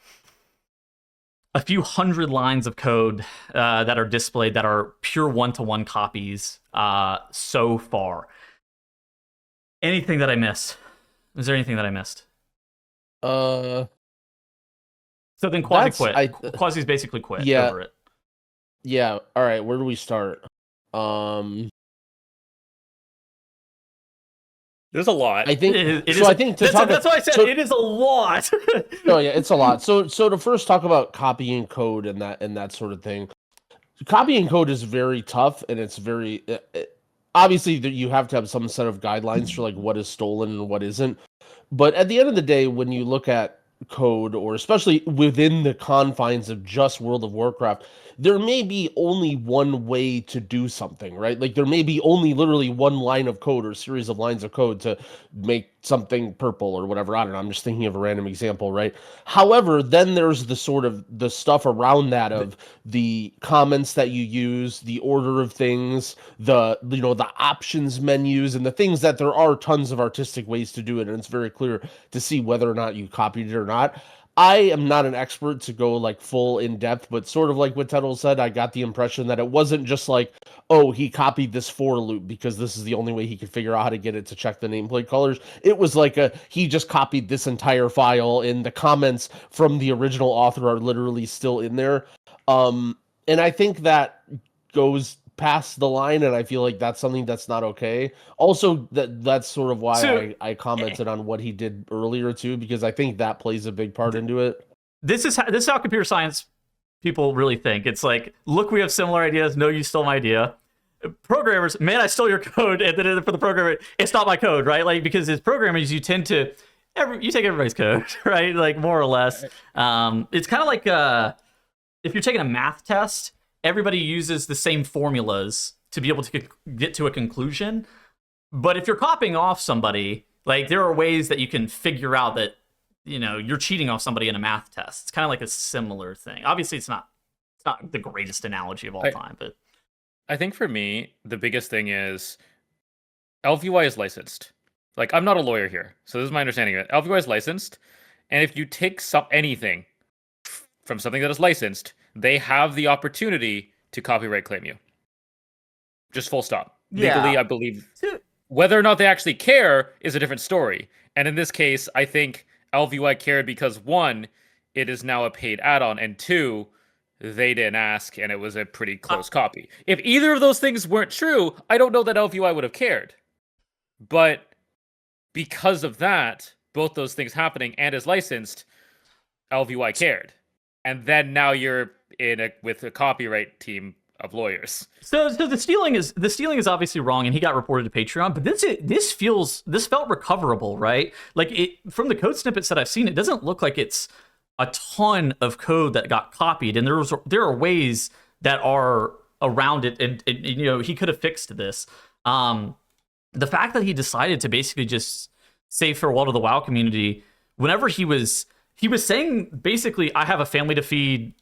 a few hundred lines of code that are displayed that are pure one-to-one copies so far. Anything that I missed? Is there anything that I missed? So then Quasi quit. Quasi's basically quit over it. Yeah. All right. Where do we start? There's a lot. I think. That's why I said it is a lot. No, yeah, it's a lot. So to first talk about copying code and that sort of thing. Copying code is very tough, and it's very obviously that you have to have some set of guidelines for like what is stolen and what isn't. But at the end of the day, when you look at code, or especially within the confines of just World of Warcraft, there may be only one way to do something, right? Like there may be only literally one line of code or series of lines of code to make something purple or whatever. I don't know. I'm just thinking of a random example, right? However, then there's the sort of the stuff around that of the comments that you use, the order of things, the options menus, and the things that there are tons of artistic ways to do it. And it's very clear to see whether or not you copied it or not. I am not an expert to go like full in depth, but sort of like what Tettle said, I got the impression that it wasn't just like, oh, he copied this for loop because this is the only way he could figure out how to get it to check the nameplate colors. It was like he just copied this entire file, and the comments from the original author are literally still in there. And I think that goes past the line, and I feel like that's something that's not okay. Also, that's sort of why I commented on what he did earlier too, because I think that plays a big part into it. This is how computer science people really think. It's like, look, we have similar ideas. No, you stole my idea. Programmers, man, I stole your code. And then for the programmer, it's not my code, right? Like, because as programmers, you tend to you take everybody's code, right? Like, more or less. It's kind of like if you're taking a math test, everybody uses the same formulas to be able to get to a conclusion. But if you're copying off somebody, like there are ways that you can figure out that, you're cheating off somebody in a math test. It's kind of like a similar thing. Obviously, it's not the greatest analogy of all time, but I think for me, the biggest thing is LVY is licensed. Like, I'm not a lawyer here, so this is my understanding of it. LVY is licensed, and if you take anything from something that is licensed, they have the opportunity to copyright claim you. Just full stop. Legally, Yeah. I believe. Whether or not they actually care is a different story. And in this case, I think LVY cared because one, it is now a paid add-on, and two, they didn't ask, and it was a pretty close copy. If either of those things weren't true, I don't know that LVY would have cared. But because of that, both those things happening and is licensed, LVY cared. And then now you're with a copyright team of lawyers. So the stealing is obviously wrong, and he got reported to Patreon. But this felt recoverable, right? Like from the code snippets that I've seen, it doesn't look like it's a ton of code that got copied, and there are ways that are around it, and he could have fixed this. The fact that he decided to basically just say farewell to the WoW community whenever he was saying basically, I have a family to feed,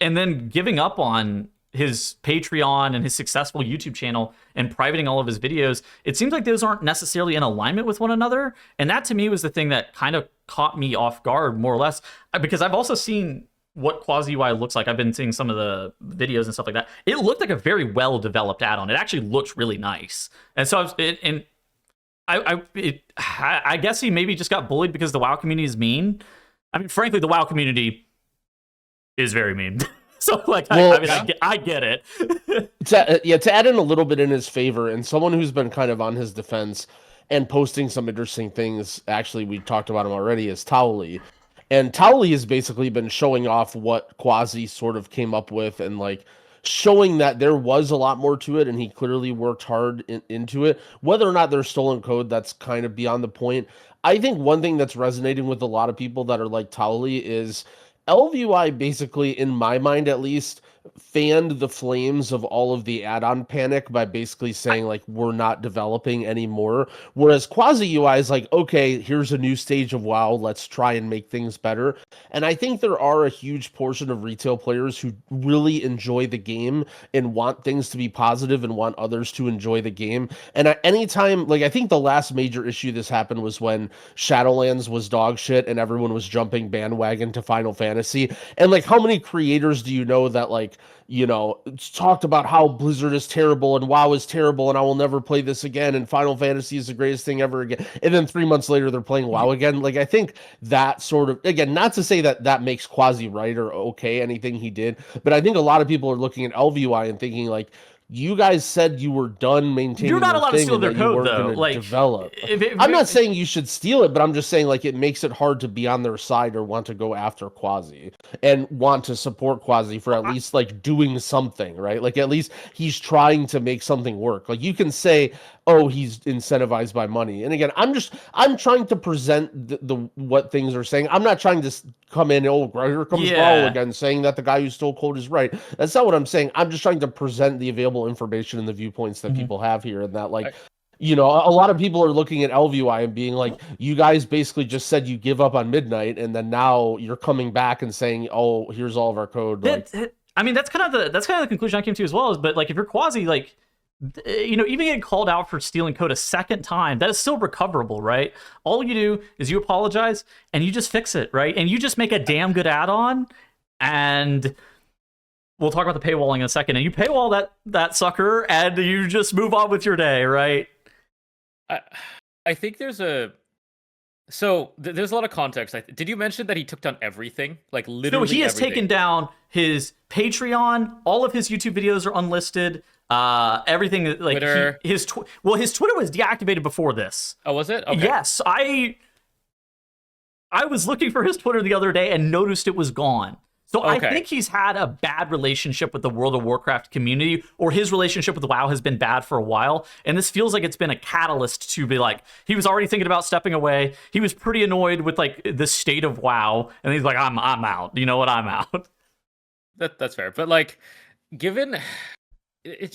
and then giving up on his Patreon and his successful YouTube channel and privating all of his videos, it seems like those aren't necessarily in alignment with one another. And that to me was the thing that kind of caught me off guard, more or less, because I've also seen what Quasi UI looks like. I've been seeing some of the videos and stuff like that. It looked like a very well developed add-on. It actually looked really nice. And so I guess he maybe just got bullied because the WoW community is mean. I mean, frankly, the WoW community is very mean. So, like, I get it. To add in a little bit in his favor, and someone who's been kind of on his defense and posting some interesting things, actually, we talked about him already, is Towley. And Towley has basically been showing off what Quasi sort of came up with, and, like, showing that there was a lot more to it, and he clearly worked hard into it. Whether or not there's stolen code, that's kind of beyond the point. I think one thing that's resonating with a lot of people that are like Towley is LVY basically, in my mind at least, fanned the flames of all of the add-on panic by basically saying, like, we're not developing anymore. Whereas Quasi UI is like, okay, here's a new stage of WoW, let's try and make things better. And I think there are a huge portion of retail players who really enjoy the game and want things to be positive and want others to enjoy the game. And anytime, like, I think the last major issue this happened was when Shadowlands was dog shit and everyone was jumping bandwagon to Final Fantasy. And, like, how many creators do you know that, like, talked about how Blizzard is terrible and WoW is terrible and I will never play this again and Final Fantasy is the greatest thing ever again. And then 3 months later, they're playing WoW again. Like, I think that sort of, again, not to say that that makes Quasi right or okay, anything he did, but I think a lot of people are looking at LVY and thinking, like, you guys said you were done maintaining. You're not allowed to thing steal and their that you code, weren't though. gonna Like, develop. I'm not saying you should steal it, but I'm just saying, like, it makes it hard to be on their side or want to go after Quasi and want to support Quasi for at least, like, doing something, right? Like, at least he's trying to make something work. Like, you can say, oh, he's incentivized by money. And again, I'm trying to present the what things are saying. I'm not trying to come in, oh, here comes Raul again saying that the guy who stole code is right. That's not what I'm saying. I'm just trying to present the available information and the viewpoints that people have here, and that, like, a lot of people are looking at LVY and being like, you guys basically just said you give up on Midnight, and then now you're coming back and saying, oh, here's all of our code. I mean, that's kind of the conclusion I came to as well. But, like, if you're Quasi, like, even getting called out for stealing code a second time, that is still recoverable, right? All you do is you apologize and you just fix it, right? And you just make a damn good add-on, and we'll talk about the paywalling in a second. And you paywall that sucker, and you just move on with your day, right? I think there's a lot of context. Did you mention that he took down everything? Like, literally he has everything? taken down his Patreon. All of his YouTube videos are unlisted. Everything, like, Twitter. His Twitter was deactivated before this. Oh, was it? Okay. Yes, I was looking for his Twitter the other day and noticed it was gone. So I think he's had a bad relationship with the World of Warcraft community, or his relationship with WoW has been bad for a while. And this feels like it's been a catalyst to be like, he was already thinking about stepping away. He was pretty annoyed with, like, the state of WoW, and he's like, I'm out. You know what? I'm out. That's fair. But, like, given it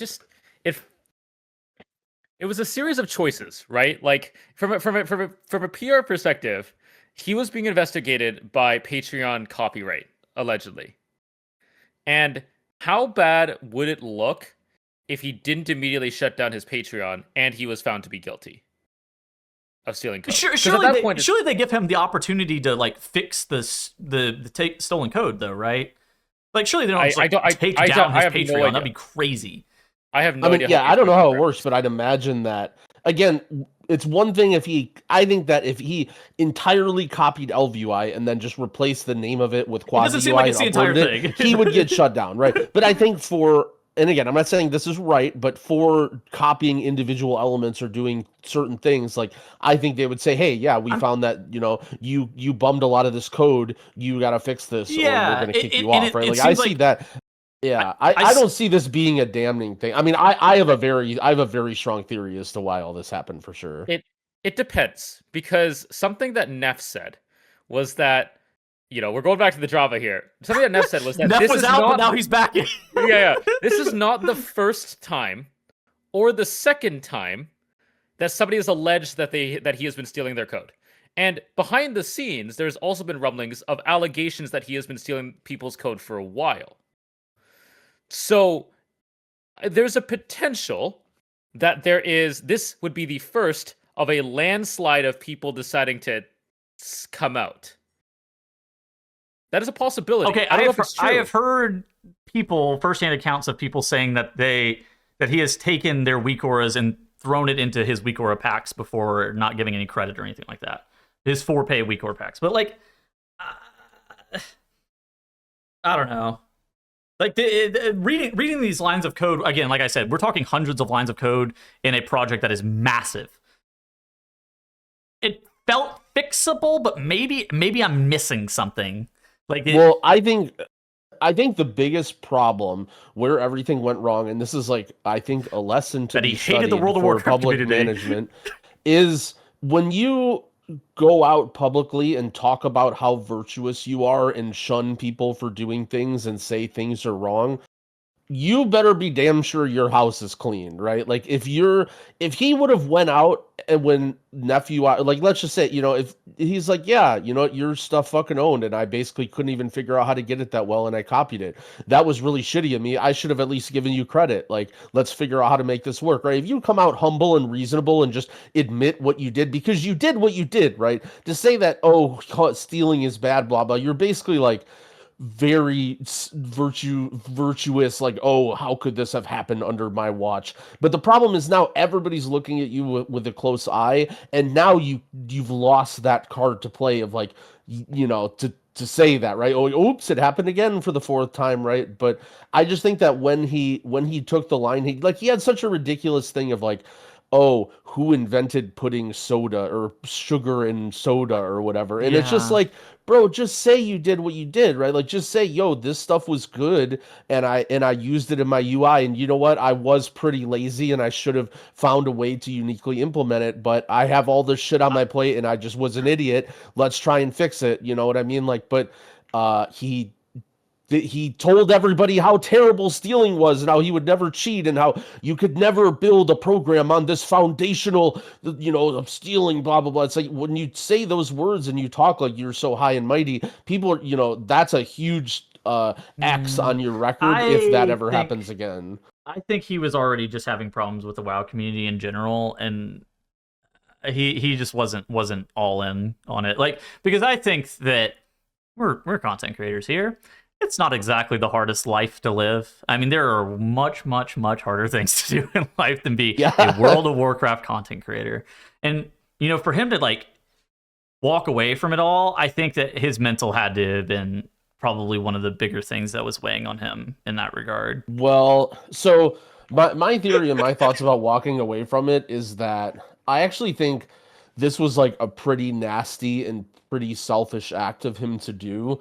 was a series of choices, right? Like, from a PR perspective, he was being investigated by Patreon copyright, allegedly. And how bad would it look if he didn't immediately shut down his Patreon and he was found to be guilty of stealing code. Surely they give him the opportunity to like fix the stolen code though, right? Like surely they don't take down his Patreon. That'd be crazy. I have no idea. Yeah, I don't know how it works, but I'd imagine that again. It's one thing I think that if he entirely copied LVUI and then just replaced the name of it with Quasi UI and uploaded it, he would get shut down, right? But I think and again, I'm not saying this is right, but for copying individual elements or doing certain things, like I think they would say, hey, yeah, we found that, you bummed a lot of this code, you got to fix this, or we're going to kick you off, right? Like I see that. Yeah, I don't see this being a damning thing. I mean, I have a very strong theory as to why all this happened for sure. It depends, because something that Neff said was that, we're going back to the drama here. Something that Neff said was that Neff was out, but now he's back in. yeah. This is not the first time or the second time that somebody has alleged that he has been stealing their code. And behind the scenes, there's also been rumblings of allegations that he has been stealing people's code for a while. So there's a potential that this would be the first of a landslide of people deciding to come out. That is a possibility. Okay, I have heard firsthand accounts of people saying that he has taken their weak auras and thrown it into his weak aura packs before not giving any credit or anything like that. His 4-pay weak aura packs. But like, I don't know. Like reading these lines of code again, like I said, we're talking hundreds of lines of code in a project that is massive. It felt fixable, but maybe I'm missing something. Well, I think the biggest problem where everything went wrong, and this is like I think a lesson to that he hated the World of Warcraft public management, is when you go out publicly and talk about how virtuous you are and shun people for doing things and say things are wrong, you better be damn sure your house is clean, right? Like if he would have went out and when nephew, like let's just say, if he's like, yeah, your stuff fucking owned and I basically couldn't even figure out how to get it that well and I copied it. That was really shitty of me. I should have at least given you credit. Like, let's figure out how to make this work, right? If you come out humble and reasonable and just admit what you did because you did what you did, right? To say that, oh, stealing is bad, blah, blah, you're basically like, very virtuous, like, oh, how could this have happened under my watch? But the problem is now everybody's looking at you with a close eye, and now you've lost that card to play of like, to say that, right? Oh, oops, it happened again for the 4th time, right? But I just think that when he took the line, he had such a ridiculous thing of like, oh, who invented putting soda or sugar in soda or whatever? And it's just like, bro, just say you did what you did, right? Like, just say, yo, this stuff was good, and I used it in my UI, and you know what? I was pretty lazy, and I should have found a way to uniquely implement it, but I have all this shit on my plate, and I just was an idiot. Let's try and fix it. You know what I mean? Like, but he told everybody how terrible stealing was and how he would never cheat and how you could never build a program on this foundational, of stealing, blah, blah, blah. It's like when you say those words and you talk like you're so high and mighty, people, that's a huge X on your record if that ever happens again. I think he was already just having problems with the WoW community in general, and he just wasn't all in on it. Like, because I think that we're content creators here. It's not exactly the hardest life to live. I mean, there are much, much, much harder things to do in life than be a World of Warcraft content creator. And, for him to, like, walk away from it all, I think that his mental had to have been probably one of the bigger things that was weighing on him in that regard. Well, so my theory and my thoughts about walking away from it is that I actually think this was, like, a pretty nasty and pretty selfish act of him to do.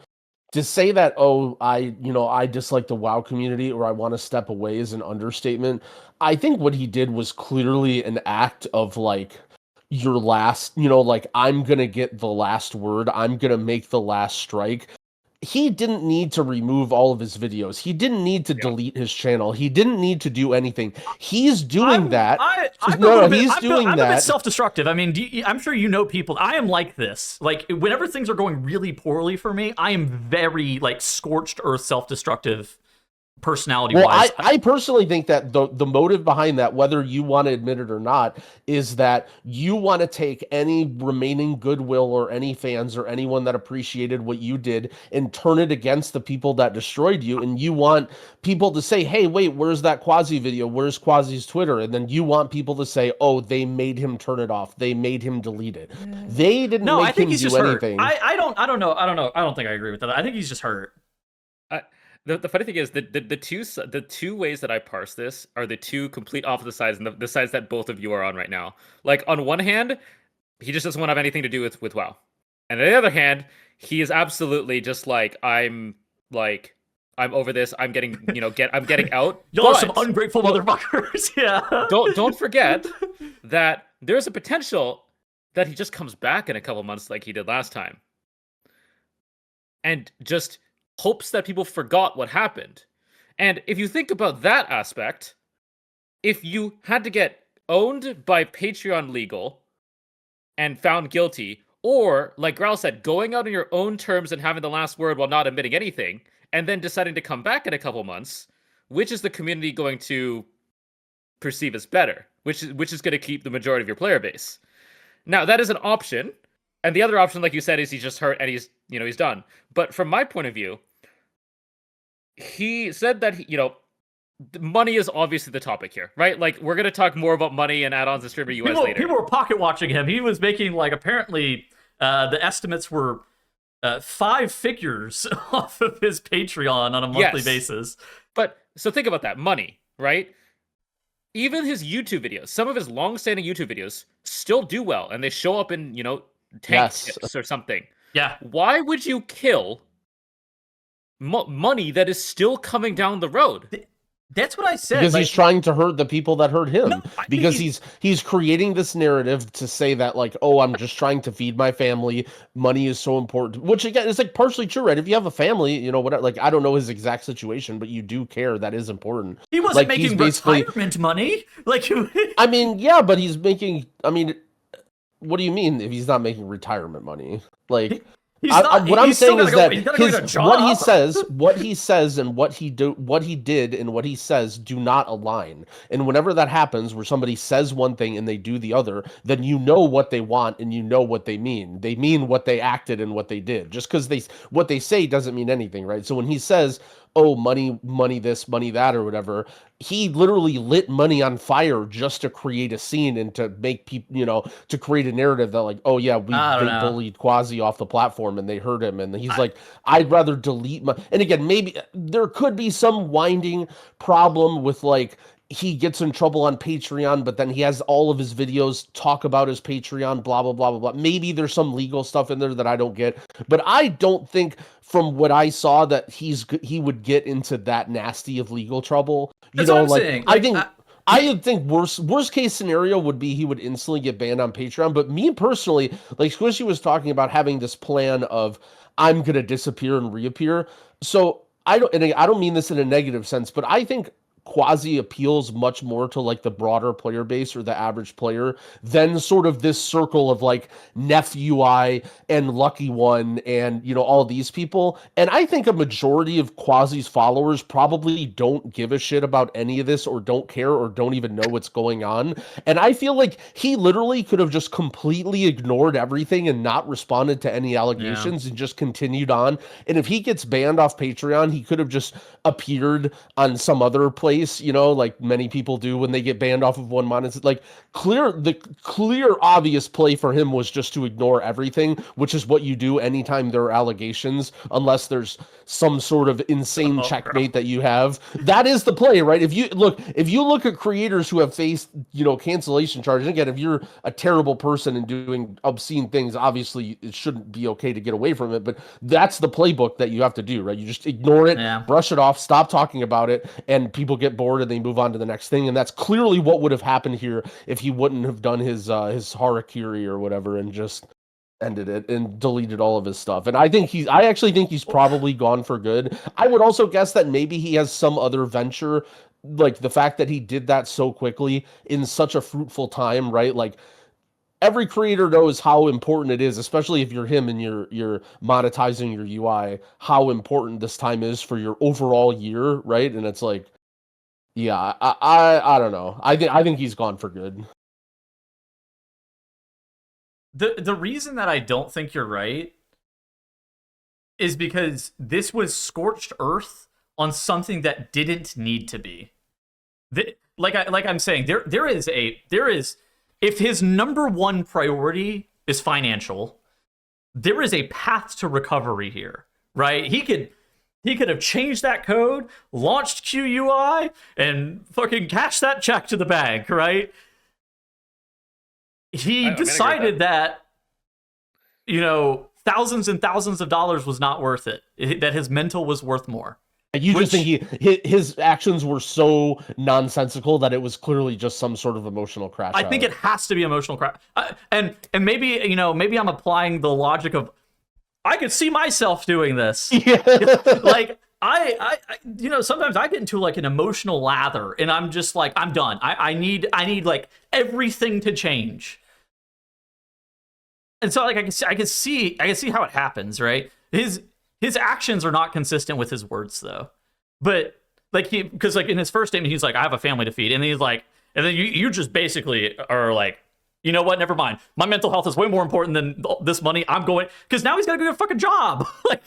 To say that, oh, I dislike the WoW community or I want to step away is an understatement. I think what he did was clearly an act of like your last, like I'm going to get the last word. I'm going to make the last strike. He didn't need to remove all of his videos. He didn't need to delete his channel. He didn't need to do anything. He's doing that. I'm a bit self-destructive. I mean, I'm sure people. I am like this. Like, whenever things are going really poorly for me, I am very, like, scorched earth self-destructive personality Well, wise. I personally think that the motive behind that, whether you want to admit it or not, is that you want to take any remaining goodwill or any fans or anyone that appreciated what you did and turn it against the people that destroyed you. And you want people to say, hey, wait, where's that Quasi video? Where's Quasi's Twitter? And then you want people to say, oh, they made him turn it off. They made him delete it. They didn't No, I make think him he's do just hurt. anything. I don't know. I don't think I agree with that. I think he's just hurt. The funny thing is the two ways that I parse this are the two complete opposite sides, and the sides that both of you are on right now. Like, on one hand, he just doesn't want to have anything to do with WoW, and on the other hand, he is absolutely just like, I'm over this. I'm getting I'm getting out. Y'all are some ungrateful motherfuckers. Yeah. Don't forget that there's a potential that he just comes back in a couple months like he did last time, and just hopes that people forgot what happened. And if you think about that aspect, if you had to get owned by Patreon legal and found guilty, or, like Growl said, going out on your own terms and having the last word while not admitting anything, and then deciding to come back in a couple months, which is the community going to perceive as better? Which is going to keep the majority of your player base? Now, that is an option. And the other option, like you said, is he's just hurt and he's done. But from my point of view, he said that, money is obviously the topic here, right? Like, we're going to talk more about money and add-ons and streamer US later. People were pocket watching him. He was making, like, apparently the estimates were 5 figures off of his Patreon on a monthly basis. But so think about that. Money, right? Even his YouTube videos, some of his long-standing YouTube videos still do well, and they show up in, tank tips or something. Yeah. Why would you kill money that is still coming down the road? That's what I said. Because he's trying to hurt the people that hurt him. No, because he's creating this narrative to say that, like, oh, I'm just trying to feed my family. Money is so important. Which, again, is, like, partially true, right? If you have a family, whatever, like, I don't know his exact situation, but you do care. That is important. He wasn't like, making retirement money. Like, I mean, yeah, but he's making, what do you mean if he's not making retirement money? Like... what I'm saying is that what he says and what he did and what he says do not align. And whenever that happens, where somebody says one thing and they do the other, then you know what they want and you know what they mean. They mean what they acted and what they did. Just because what they say doesn't mean anything, right? So when he says, oh, money this, money that, or whatever, he literally lit money on fire just to create a scene and to make people, to create a narrative that, like, oh yeah, they bullied Quasi off the platform and they hurt him. And he's like, I'd rather delete my, and again, maybe there could be some winding problem with, like, he gets in trouble on Patreon, but then he has all of his videos talk about his Patreon, blah, blah, blah, blah, blah. Maybe there's some legal stuff in there that I don't get, but I don't think from what I saw that he would get into that nasty of legal trouble. That's what I'm saying. I would think worst case scenario would be he would instantly get banned on Patreon. But me personally, like Squishy was talking about having this plan of, I'm going to disappear and reappear. So I don't mean this in a negative sense, but I think Quasi appeals much more to, like, the broader player base or the average player than sort of this circle of, like, Neff UI and Lucky One and, all these people. And I think a majority of Quasi's followers probably don't give a shit about any of this or don't care or don't even know what's going on. And I feel like he literally could have just completely ignored everything and not responded to any allegations and just continued on. And if he gets banned off Patreon, he could have just appeared on some other place, like many people do when they get banned off of one month. It's like the clear obvious play for him was just to ignore everything, which is what you do anytime there are allegations, unless there's some sort of insane checkmate that you have. That is the play, right? If you look at creators who have faced, cancellation charges, again, if you're a terrible person and doing obscene things, obviously it shouldn't be okay to get away from it, but that's the playbook that you have to do, right? You just ignore it, brush it off, stop talking about it, and people get bored and they move on to the next thing. And that's clearly what would have happened here if he wouldn't have done his harakiri or whatever and just ended it and deleted all of his stuff. And I actually think he's probably gone for good. I would also guess that maybe he has some other venture, like the fact that he did that so quickly in such a fruitful time, right? Like, every creator knows how important it is, especially if you're him and you're monetizing your UI, how important this time is for your overall year, right? And it's like, yeah, I don't know. I think he's gone for good. The reason that I don't think you're right is because this was scorched earth on something that didn't need to be. I'm saying, there is if his number one priority is financial, there is a path to recovery here, right? He could have changed that code, launched QUI, and fucking cashed that check to the bank, right? He decided that, thousands and thousands of dollars was not worth it. That his mental was worth more. You just think his actions were so nonsensical that it was clearly just some sort of emotional crash. I think it has to be emotional crash. And maybe, maybe I'm applying the logic of, I could see myself doing this. Yeah. Like, I sometimes I get into like an emotional lather and I'm just like, I'm done. I need like everything to change. And so like I can see how it happens, right? His actions are not consistent with his words though. But like because like in his first statement, he's like, I have a family to feed. And he's like, and then you just basically are like, you know what? Never mind. My mental health is way more important than this money. I'm going, because now he's got to get a fucking job. Like,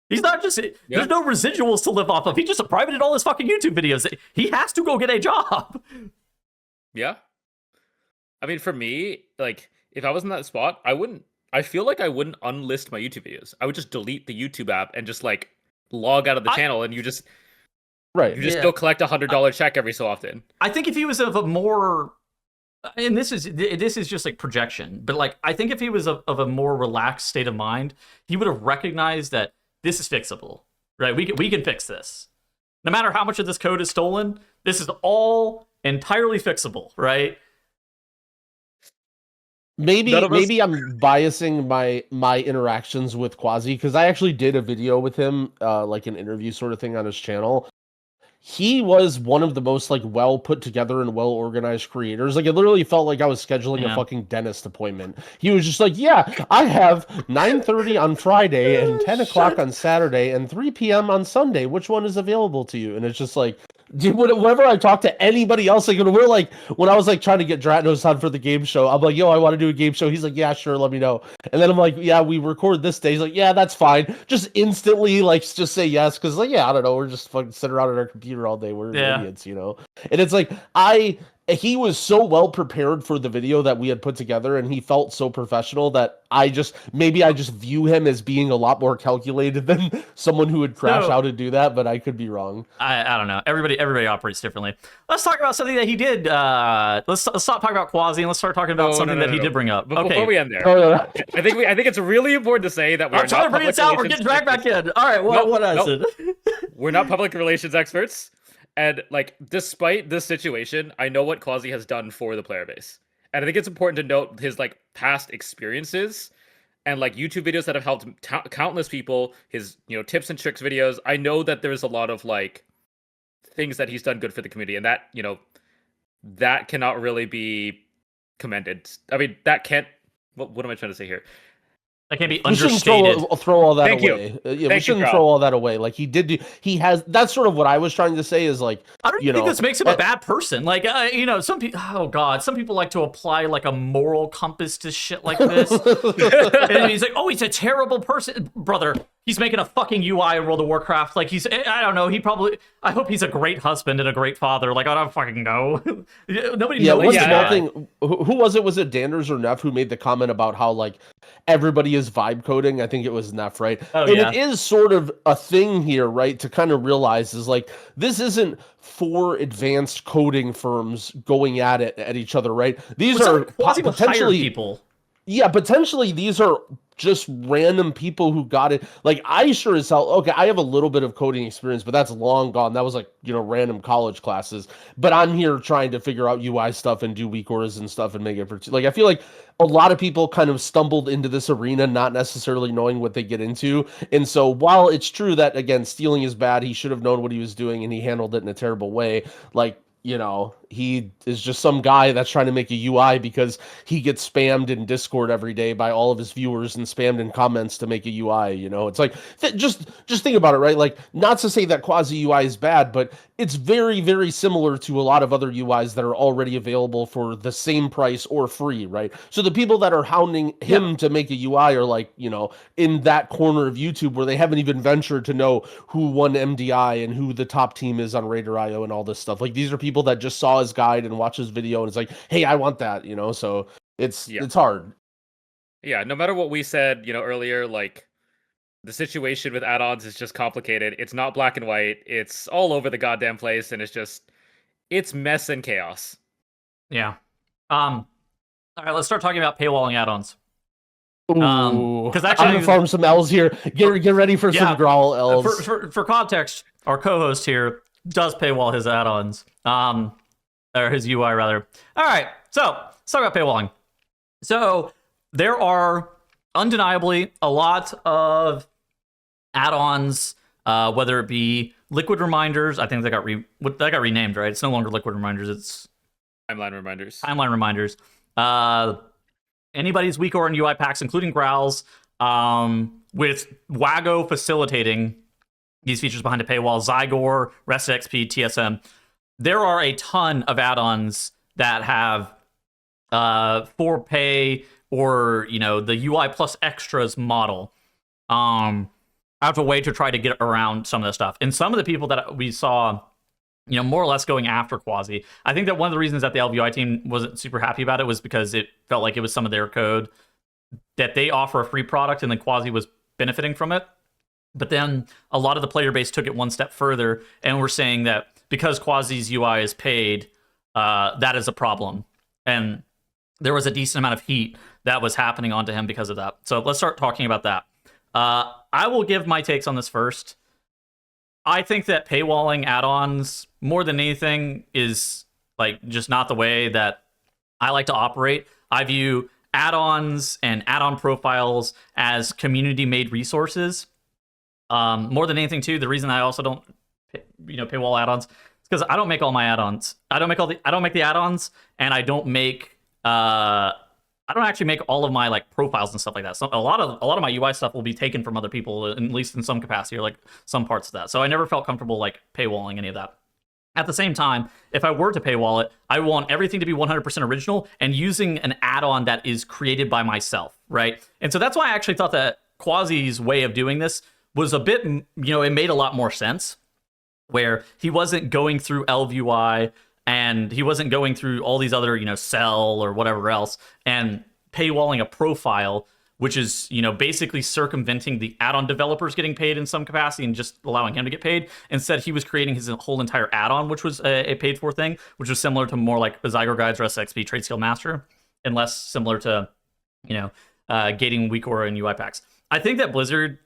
he's not just, there's no residuals to live off of. He just privated all his fucking YouTube videos. He has to go get a job. Yeah. I mean, for me, like, if I was in that spot, I feel like I wouldn't unlist my YouTube videos. I would just delete the YouTube app and just like log out of the channel, and you just go collect $100 check every so often. I think if he was of a more, and this is just like projection, but like I think if he was of a more relaxed state of mind, he would have recognized that this is fixable, right? We can fix this. No matter how much of this code is stolen, this is all entirely fixable, right? Maybe I'm biasing my interactions with Quasi, because I actually did a video with him, like an interview sort of thing on his channel. He was one of the most like well put together and well organized creators. Like it literally felt like I was scheduling a fucking dentist appointment. He was just like, yeah, I have 9:30 on Friday and 10 o'clock on Saturday and 3 p.m. on Sunday. Which one is available to you? And it's just like, dude, whenever I talk to anybody else, like we're like, when I was like trying to get Dratnos on for the game show, I'm like, yo, I want to do a game show. He's like, yeah, sure, let me know. And then I'm like, yeah, we record this day. He's like, yeah, that's fine. Just instantly like just say yes, because like, yeah, I don't know, we're just fucking sitting around on our computer all day. We're idiots, And it's like he was so well prepared for the video that we had put together, and he felt so professional that I just view him as being a lot more calculated than someone who would crash out and do that, but I could be wrong. I don't know. Everybody operates differently. Let's talk about something that he did. Let's stop talking about Quasi and let's start talking about something that he did bring up. Okay. Before we end there, I think it's really important to say that I'm trying to bring it out. We're getting dragged back in. All right, what is it? We're not public relations experts. And like, despite this situation, I know what Quasi has done for the player base, and I think it's important to note his like past experiences and like YouTube videos that have helped countless people. His tips and tricks videos. I know that there's a lot of like things that he's done good for the community, and that that cannot really be commended. I mean, that can't. What am I trying to say here? That can't be understated. Throw all that away. We shouldn't throw all that away. Like he has. That's sort of what I was trying to say. Is like, I don't think this makes him a bad person. Like, some people. Oh God, some people like to apply like a moral compass to shit like this. And he's like, oh, he's a terrible person, brother. He's making a fucking UI in World of Warcraft. Like I don't know. I hope he's a great husband and a great father. Like I don't fucking know. Nobody knows. Yeah. Thing. Who was it? Was it Danders or Neff who made the comment about how like everybody is vibe coding? I think it was Neff, right? Oh, and it is sort of a thing here, right? To kind of realize is like this isn't 4 advanced coding firms going at each other, right? These are potentially people. Yeah, potentially these are just random people who got it. Like I sure as hell, okay, I have a little bit of coding experience, but that's long gone. That was like, random college classes. But I'm here trying to figure out UI stuff and do weak orders and stuff and make it for, like, I feel like a lot of people kind of stumbled into this arena, not necessarily knowing what they get into. And so while it's true that, again, stealing is bad, he should have known what he was doing and he handled it in a terrible way. Like, He is just some guy that's trying to make a UI because he gets spammed in Discord every day by all of his viewers and spammed in comments to make a UI. You know, it's like just think about it, right? Like, not to say that quasi UI is bad, but it's very, very similar to a lot of other UIs that are already available for the same price or free, right? So the people that are hounding him to make a UI are like, you know, in that corner of YouTube where they haven't even ventured to know who won MDI and who the top team is on Raider.io and all this stuff. Like, these are people that just saw his guide and watched his video and it's like, hey, I want that, you know? So it's hard. Yeah, no matter what we said, you know, earlier, like, the situation with add-ons is just complicated. It's not black and white. It's all over the goddamn place, and it's mess and chaos. Yeah. All right, let's start talking about paywalling add-ons. Ooh, because actually, I'm gonna farm some L's here. Get ready for some growl L's. For context, our co-host here does paywall his add-ons, or his UI rather. All right, so let's talk about paywalling. So there are undeniably a lot of add-ons, whether it be liquid reminders. I think they got renamed, right? It's no longer liquid reminders. It's timeline reminders. Timeline reminders. Anybody's weak or in UI packs, including growls, with Wago facilitating these features behind a paywall, Zygor, Rested XP, TSM. There are a ton of add-ons that have for pay or, you know, the UI plus extras model. Have a way to try to get around some of this stuff. And some of the people that we saw, you know, more or less going after Quasi, I think that one of the reasons that the LVI team wasn't super happy about it was because it felt like it was some of their code that they offer a free product and then Quasi was benefiting from it. But then a lot of the player base took it one step further and were saying that because Quasi's UI is paid, that is a problem. And there was a decent amount of heat that was happening onto him because of that. So let's start talking about that. I will give my takes on this first. I think that paywalling add-ons, more than anything, is like just not the way that I like to operate. I view add-ons and add-on profiles as community-made resources. More than anything, too, the reason I also don't, paywall add-ons is because I don't make all my add-ons. I don't make the add-ons, and I don't actually make all of my like profiles and stuff like that. So a lot of my UI stuff will be taken from other people, at least in some capacity, or like some parts of that. So I never felt comfortable like paywalling any of that. At the same time, if I were to paywall it, I want everything to be 100% original and using an add-on that is created by myself, right? And so that's why I actually thought that Quasi's way of doing this was a bit, it made a lot more sense, where he wasn't going through LVUI and he wasn't going through all these other, Cell or whatever else, and paywalling a profile, which is, basically circumventing the add-on developers getting paid in some capacity and just allowing him to get paid. Instead, he was creating his whole entire add-on, which was a paid-for thing, which was similar to more like the Zygo Guides, Rest XP, Trade Skill Master, and less similar to, gating weak aura and UI packs. I think that Blizzard,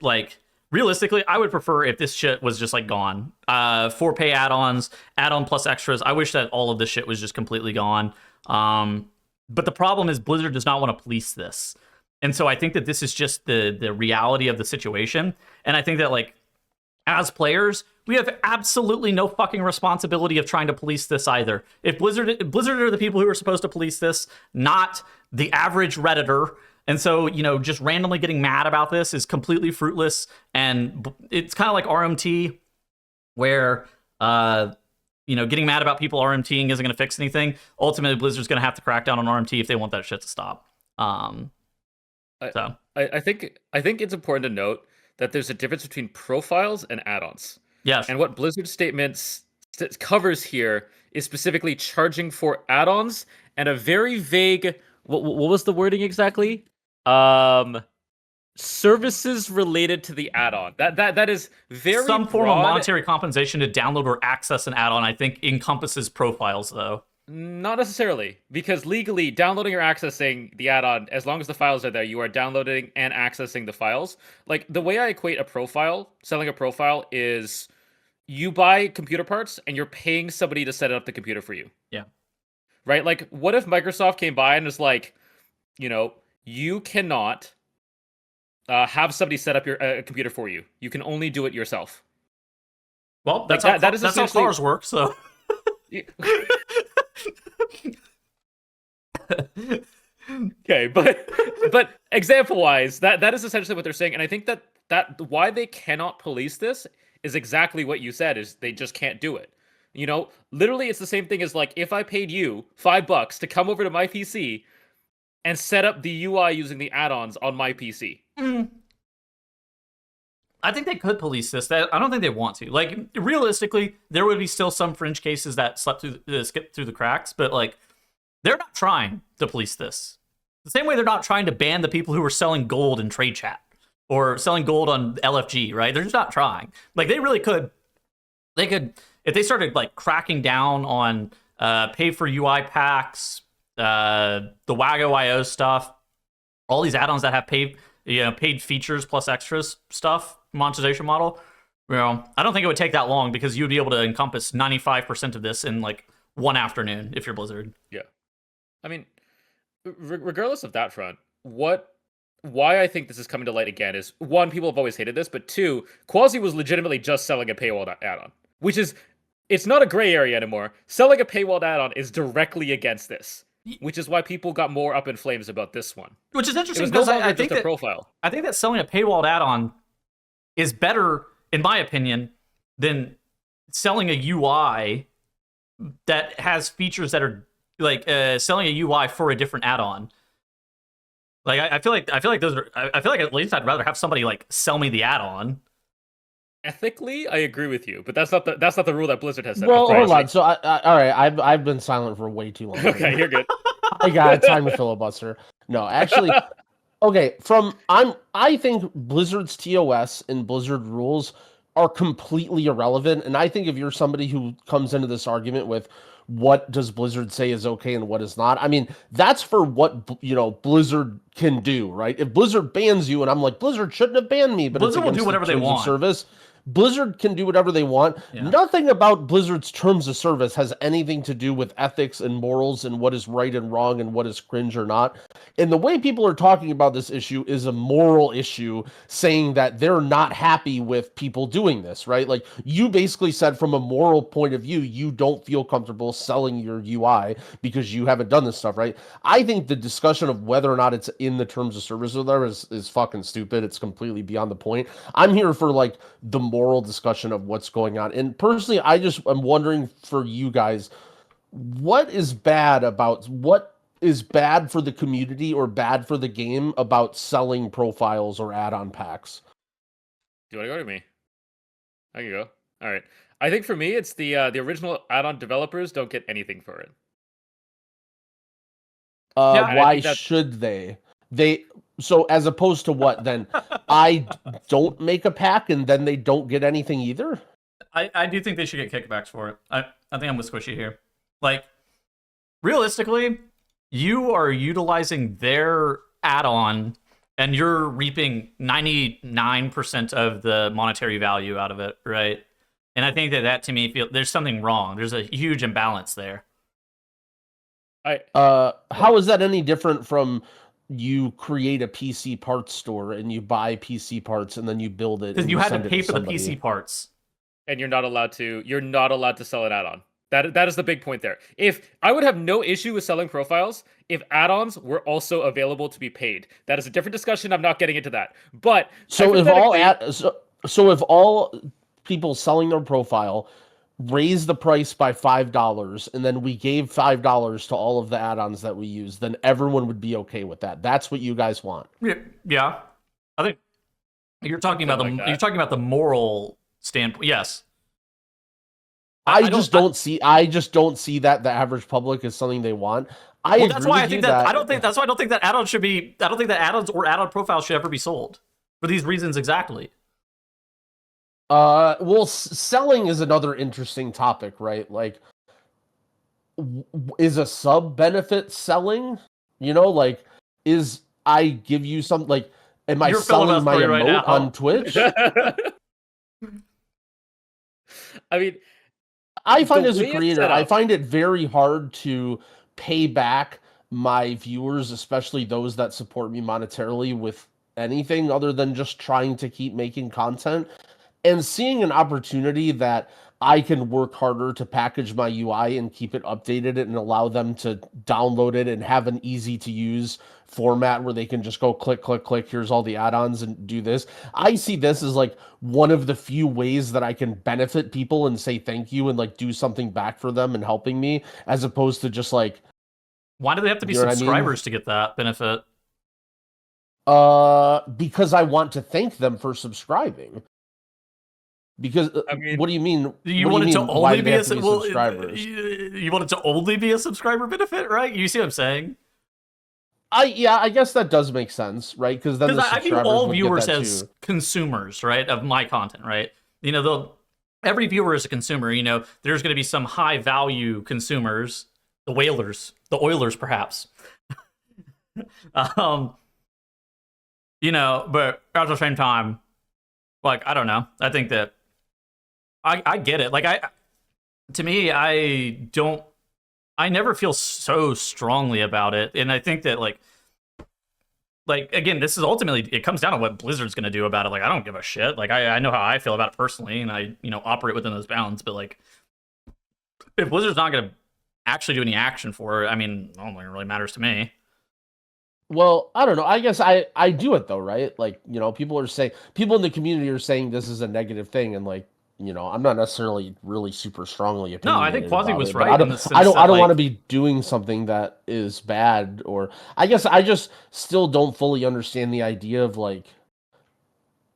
realistically, I would prefer if this shit was just gone. For pay add-ons, add-on plus extras. I wish that all of this shit was just completely gone. But the problem is Blizzard does not want to police this. And so I think that this is just the reality of the situation. And I think that as players, we have absolutely no fucking responsibility of trying to police this either. If Blizzard are the people who are supposed to police this, not the average Redditor. And so, just randomly getting mad about this is completely fruitless. And it's kind of like RMT, where, getting mad about people RMTing isn't going to fix anything. Ultimately, Blizzard's going to have to crack down on RMT if they want that shit to stop. I think it's important to note that there's a difference between profiles and add-ons. Yes. And what Blizzard statements covers here is specifically charging for add-ons and a very vague, what was the wording exactly? Services related to the add-on. That is very some form broad. Of monetary compensation to download or access an add-on, I think, encompasses profiles, though. Not necessarily, because legally, downloading or accessing the add-on, as long as the files are there, you are downloading and accessing the files. The way I equate a profile, selling a profile, is you buy computer parts and you're paying somebody to set up the computer for you. Yeah. Right? What if Microsoft came by and was you cannot have somebody set up your computer for you. You can only do it yourself. Well, that's how cars work, so... Okay, but example wise, that is essentially what they're saying, and I think that why they cannot police this is exactly what you said, is they just can't do it. You know, literally it's the same thing as like if I paid you $5 to come over to my PC and set up the UI using the add-ons on my PC. I think they could police this. I don't think they want to. Like, realistically, there would be still some fringe cases that skip through the cracks, but like, they're not trying to police this. The same way they're not trying to ban the people who are selling gold in trade chat or selling gold on LFG, right? They're just not trying. Like, they really could. They could, if they started like cracking down on pay for UI packs, the WAGO.io stuff, all these add-ons that have paid features plus extras stuff, monetization model. I don't think it would take that long because you'd be able to encompass 95% of this in like one afternoon if you're Blizzard. Yeah. I mean, regardless of that front, why I think this is coming to light again is, one, people have always hated this, but two, Quasi was legitimately just selling a paywalled add-on, which is, it's not a gray area anymore. Selling a paywalled add-on is directly against this, which is why people got more up in flames about this one. Which is interesting because I think that profile. I think that selling a paywalled add-on is better, in my opinion, than selling a UI that has features that are like selling a UI for a different add-on. Like I feel like those are. I feel like at least I'd rather have somebody like sell me the add-on. Ethically, I agree with you, but that's not the rule that Blizzard has set. Well, hold on. So, all right, I've been silent for way too long. Okay, you're good. I got time to filibuster. No, actually, okay. I think Blizzard's TOS and Blizzard rules are completely irrelevant, and I think if you're somebody who comes into this argument with what does Blizzard say is okay and what is not, I mean, that's for what Blizzard can do, right? If Blizzard bans you, and I'm like, Blizzard shouldn't have banned me, but Blizzard will it's do whatever they want. Service. Blizzard can do whatever they want. Yeah. Nothing about Blizzard's terms of service has anything to do with ethics and morals and what is right and wrong and what is cringe or not. And the way people are talking about this issue is a moral issue, saying that they're not happy with people doing this, right? Like, you basically said from a moral point of view, you don't feel comfortable selling your UI because you haven't done this stuff, right? I think the discussion of whether or not it's in the terms of service or there is fucking stupid. It's completely beyond the point. I'm here for like the moral discussion of what's going on. And personally, I'm wondering for you guys, what is bad for the community or bad for the game about selling profiles or add-on packs? Do you want to go to me? I can go. All right. I think for me, it's the original add-on developers don't get anything for it. Why should they? So as opposed to what then? I don't make a pack and then they don't get anything either? I do think they should get kickbacks for it. I think I'm with Squishy here. Like, realistically, you are utilizing their add-on and you're reaping 99% of the monetary value out of it, right? And I think that to me, there's something wrong. There's a huge imbalance there. How is that any different from you create a PC parts store and you buy PC parts and then you build it? Because you had to pay for the PC parts. And you're not allowed to sell an add-on. That is the big point there. If I would have no issue with selling profiles if add-ons were also available to be paid. That is a different discussion. I'm not getting into that. But so if all people selling their profile raise the price by $5 and then we gave $5 to all of the add-ons that we use, then everyone would be okay with that. That's what you guys want. Yeah. I think you're talking about the moral standpoint. Yes. I just don't see that the average public is something they want. That's why I don't think that add-ons should be. I don't think that add-ons or add-on profiles should ever be sold for these reasons exactly. Well, selling is another interesting topic, right? Like, is a sub benefit selling? Like, is I give you some, like, am I selling my emote on Twitch? I mean, I find as a creator, I find it very hard to pay back my viewers, especially those that support me monetarily, with anything other than just trying to keep making content. And seeing an opportunity that I can work harder to package my UI and keep it updated and allow them to download it and have an easy to use format where they can just go click, click, click. Here's all the add-ons and do this. I see this as like one of the few ways that I can benefit people and say thank you and like do something back for them and helping me, as opposed to just like, Why do they have to be You know what I mean? subscribers to get that benefit? because I want to thank them for subscribing. Because I mean, what do you mean? You what want do it you to mean, why only do they be a have to be well, subscribers? you want it to only be a subscriber benefit, right? You see what I'm saying? I guess that does make sense, right? Because then the Because I view subscribers all would get viewers that as too. consumers, right, of my content, right? You know, every viewer is a consumer. You know, there's going to be some high value consumers, the whalers, the Oilers, perhaps. You know, but at the same time, like, I don't know. I think that I get it. Like, to me, I never feel so strongly about it, and I think that like again, this is ultimately, it comes down to what Blizzard's going to do about it. Like, I don't give a shit. Like, I know how I feel about it personally, and I, you know, operate within those bounds. But like, if Blizzard's not going to actually do any action for it, I mean, I don't think it really matters to me. Well, I don't know. I guess I do it though, right? Like, you know, people in the community are saying this is a negative thing, and like, you know, I'm not necessarily really super strongly No, I opinionated think Quasi about was it, but right in the sense I that, don't like, want to be doing something that is bad, or I guess I just still don't fully understand the idea of like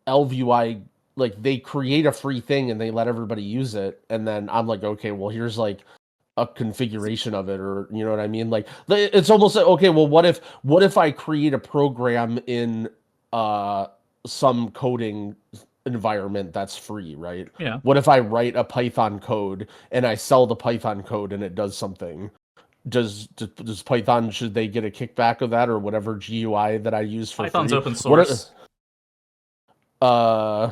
LVUI, like they create a free thing and they let everybody use it, and then I'm like, okay, well, here's like a configuration of it, or you know what I mean? Like it's almost like, okay, well, what if I create a program in some coding environment that's free, right? Yeah. What if I write a Python code and I sell the Python code and it does something? Does Python, should they get a kickback of that, or whatever GUI that I use for Python's free? open source. Uh,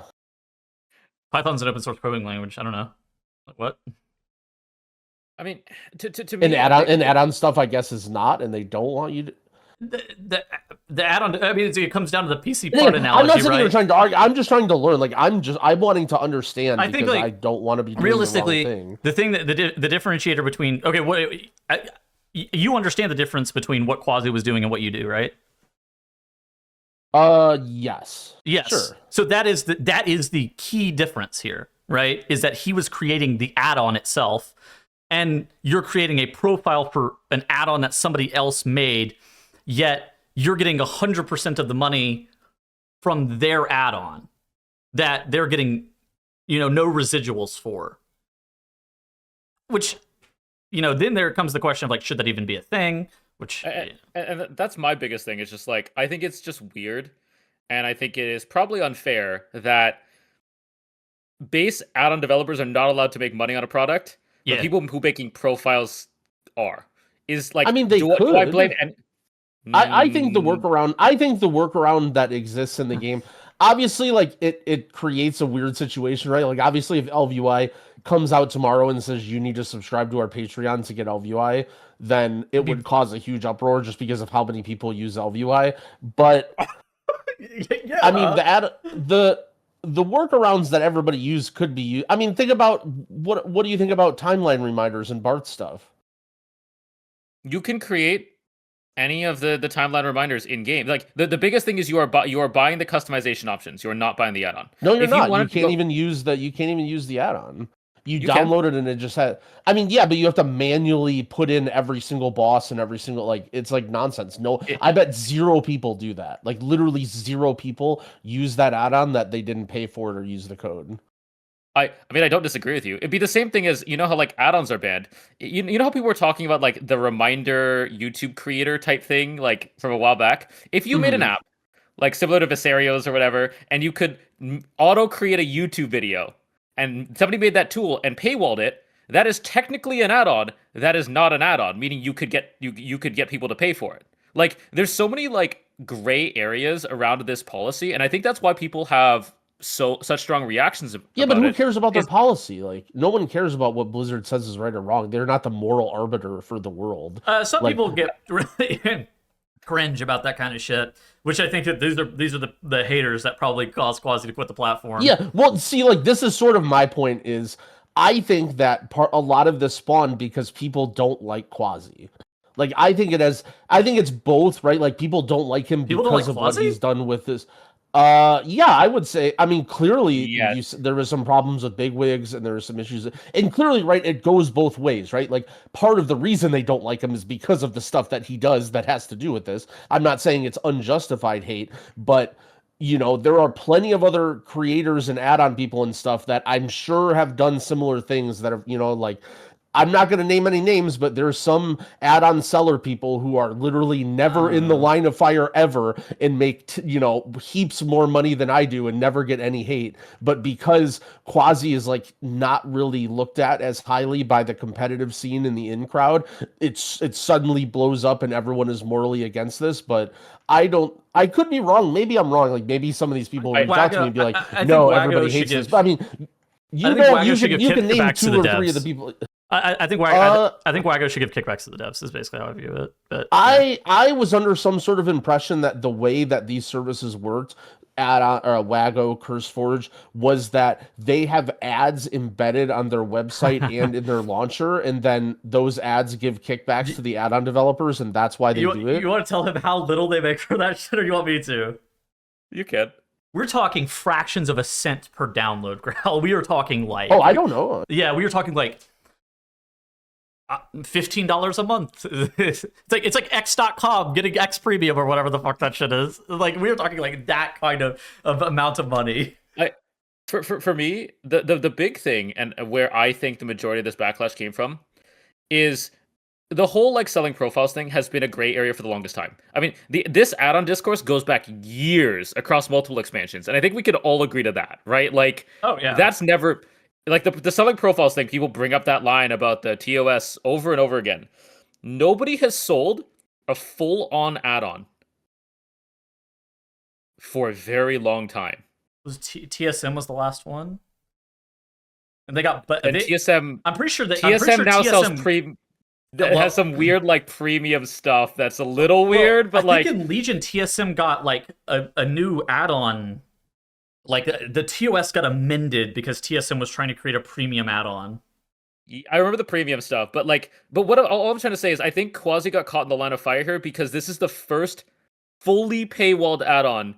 Python's an open source programming language. I don't know. Like, what? I mean, to me, and add-on stuff, I guess, is not, and they don't want you to. The add-on. I mean, it comes down to the PC Yeah, part analogy, I'm not sitting right? here trying to argue. I'm just trying to learn. Like I'm wanting to understand, I think, because like, I don't want to be doing realistically, the wrong thing. the thing that the differentiator between, okay, what you understand the difference between what Quasi was doing and what you do, right? Yes. Yes. Sure. So that is the key difference here, right? Is that he was creating the add-on itself, and you're creating a profile for an add-on that somebody else made, yet you're getting 100% of the money from their add-on that they're getting, you know, no residuals for. Which, you know, then there comes the question of like, should that even be a thing? Which, and that's my biggest thing. Is just like, I think it's just weird, and I think it is probably unfair that base add-on developers are not allowed to make money on a product, but yeah. people who making profiles are. Is like, I mean, they do I could. blame? And I think the workaround that exists in the game, obviously, like it creates a weird situation, right? Like obviously, if LVUI comes out tomorrow and says you need to subscribe to our Patreon to get LVUI, then it would cause a huge uproar just because of how many people use LVUI. But yeah. I mean, the workarounds that everybody use could be used. I mean, think about what do you think about timeline reminders and Bart stuff? you can create any of the timeline reminders in game. Like the biggest thing is you are buying the customization options. You are not buying the add-on. No, you're If not. You wanted to can't go- even use the add-on. You You can. download it and it just had. I mean, yeah, but you have to manually put in every single boss and every single, like, it's like nonsense. No, I bet 0 people do that. Like literally 0 people use that add-on that they didn't pay for it or use the code. I mean, I don't disagree with you. It'd be the same thing as, you know how like add-ons are banned. You know how people were talking about like the reminder YouTube creator type thing, like from a while back. If you made an app like similar to Viserios or whatever, and you could auto create a YouTube video, and somebody made that tool and paywalled it, that is technically an add-on. That is not an add-on, meaning you could get people to pay for it. Like there's so many like gray areas around this policy, and I think that's why people have such strong reactions. Yeah, but about who it. cares about their policy? Like, no one cares about what Blizzard says is right or wrong. They're not the moral arbiter for the world. Some like- people get really cringe about that kind of shit, which I think that these are the haters that probably cause Quasi to quit the platform. Yeah, well, see, like, this is sort of my point is, I think that a lot of this spawned because people don't like Quasi. Like I think it's both, right? Like people don't like him People don't because like of what Quasi? he's done with this. Yeah, I would say. I mean, clearly, Yes. there was some problems with bigwigs, and there were some issues. And clearly, right, it goes both ways, right? Like part of the reason they don't like him is because of the stuff that he does that has to do with this. I'm not saying it's unjustified hate, but there are plenty of other creators and add-on people and stuff that I'm sure have done similar things that are, like I'm not going to name any names, but there's some add-on seller people who are literally never in the line of fire ever and make, heaps more money than I do and never get any hate. But because Quasi is like not really looked at as highly by the competitive scene in the in crowd, it suddenly blows up and everyone is morally against this. But I could be wrong. Maybe I'm wrong. Like maybe some of these people reach out to me and be like, I no, think Wago everybody should hates this. give- But I mean, I think Wago should give you can name kickbacks to 2 the or 3 of the devs. people. I think Wago should give kickbacks to the devs is basically how I view it. But I was under some sort of impression that the way that these services worked at Wago, CurseForge, was that they have ads embedded on their website and in their launcher, and then those ads give kickbacks to the add-on developers, and that's why they do it. You want to tell him how little they make for that shit, or you want me to? You can. We're talking fractions of a cent per download, Growl. We are talking like... Oh, I don't know. Yeah, we were talking like $15 a month. It's like X.com getting X premium or whatever the fuck that shit is. Like we were talking like that kind of amount of money. For me, the big thing and where I think the majority of this backlash came from is the whole like selling profiles thing has been a gray area for the longest time. I mean, this add-on discourse goes back years across multiple expansions, and I think we could all agree to that, right? Like, oh yeah, that's never like the selling profiles thing. People bring up that line about the TOS over and over again. Nobody has sold a full-on add-on for a very long time. TSM was the last one, and they got TSM. I'm pretty sure that TSM now sells It has some weird like premium stuff that's a little weird, but I think in Legion TSM got like a new add-on. Like the TOS got amended because TSM was trying to create a premium add-on. I remember the premium stuff, but what all I'm trying to say is I think Quasi got caught in the line of fire here because this is the first fully paywalled add-on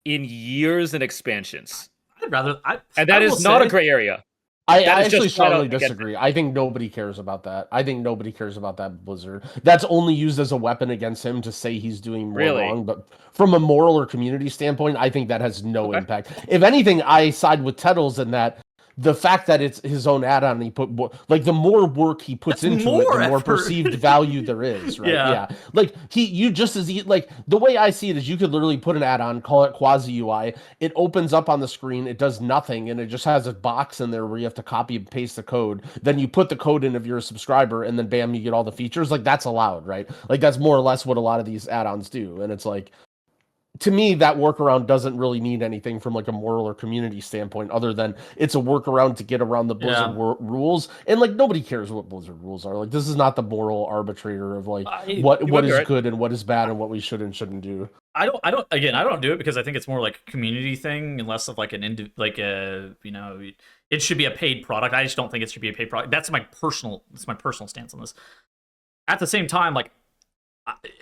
in years and expansions. And that is not a gray area. I actually strongly disagree. I think nobody cares about that. I think nobody cares about that Blizzard. That's only used as a weapon against him to say he's doing more wrong. But from a moral or community standpoint, I think that has no impact. If anything, I side with Tettles in that the fact that it's his own add-on, he put more, like the more work he puts into it, the more perceived value there is, right? Yeah. Like like the way I see it is you could literally put an add-on, call it Quasi UI, it opens up on the screen, it does nothing, and it just has a box in there where you have to copy and paste the code. Then you put the code in if you're a subscriber, and then bam, you get all the features. Like that's allowed, right? Like that's more or less what a lot of these add-ons do. And it's like, to me, that workaround doesn't really mean anything from like a moral or community standpoint, other than it's a workaround to get around the Blizzard rules. And like nobody cares what Blizzard rules are. Like this is not the moral arbitrator of like what is good and what is bad and what we should and shouldn't do. I don't do it because I think it's more like a community thing and less of like it should be a paid product. I just don't think it should be a paid product. That's my personal stance on this. At the same time, like,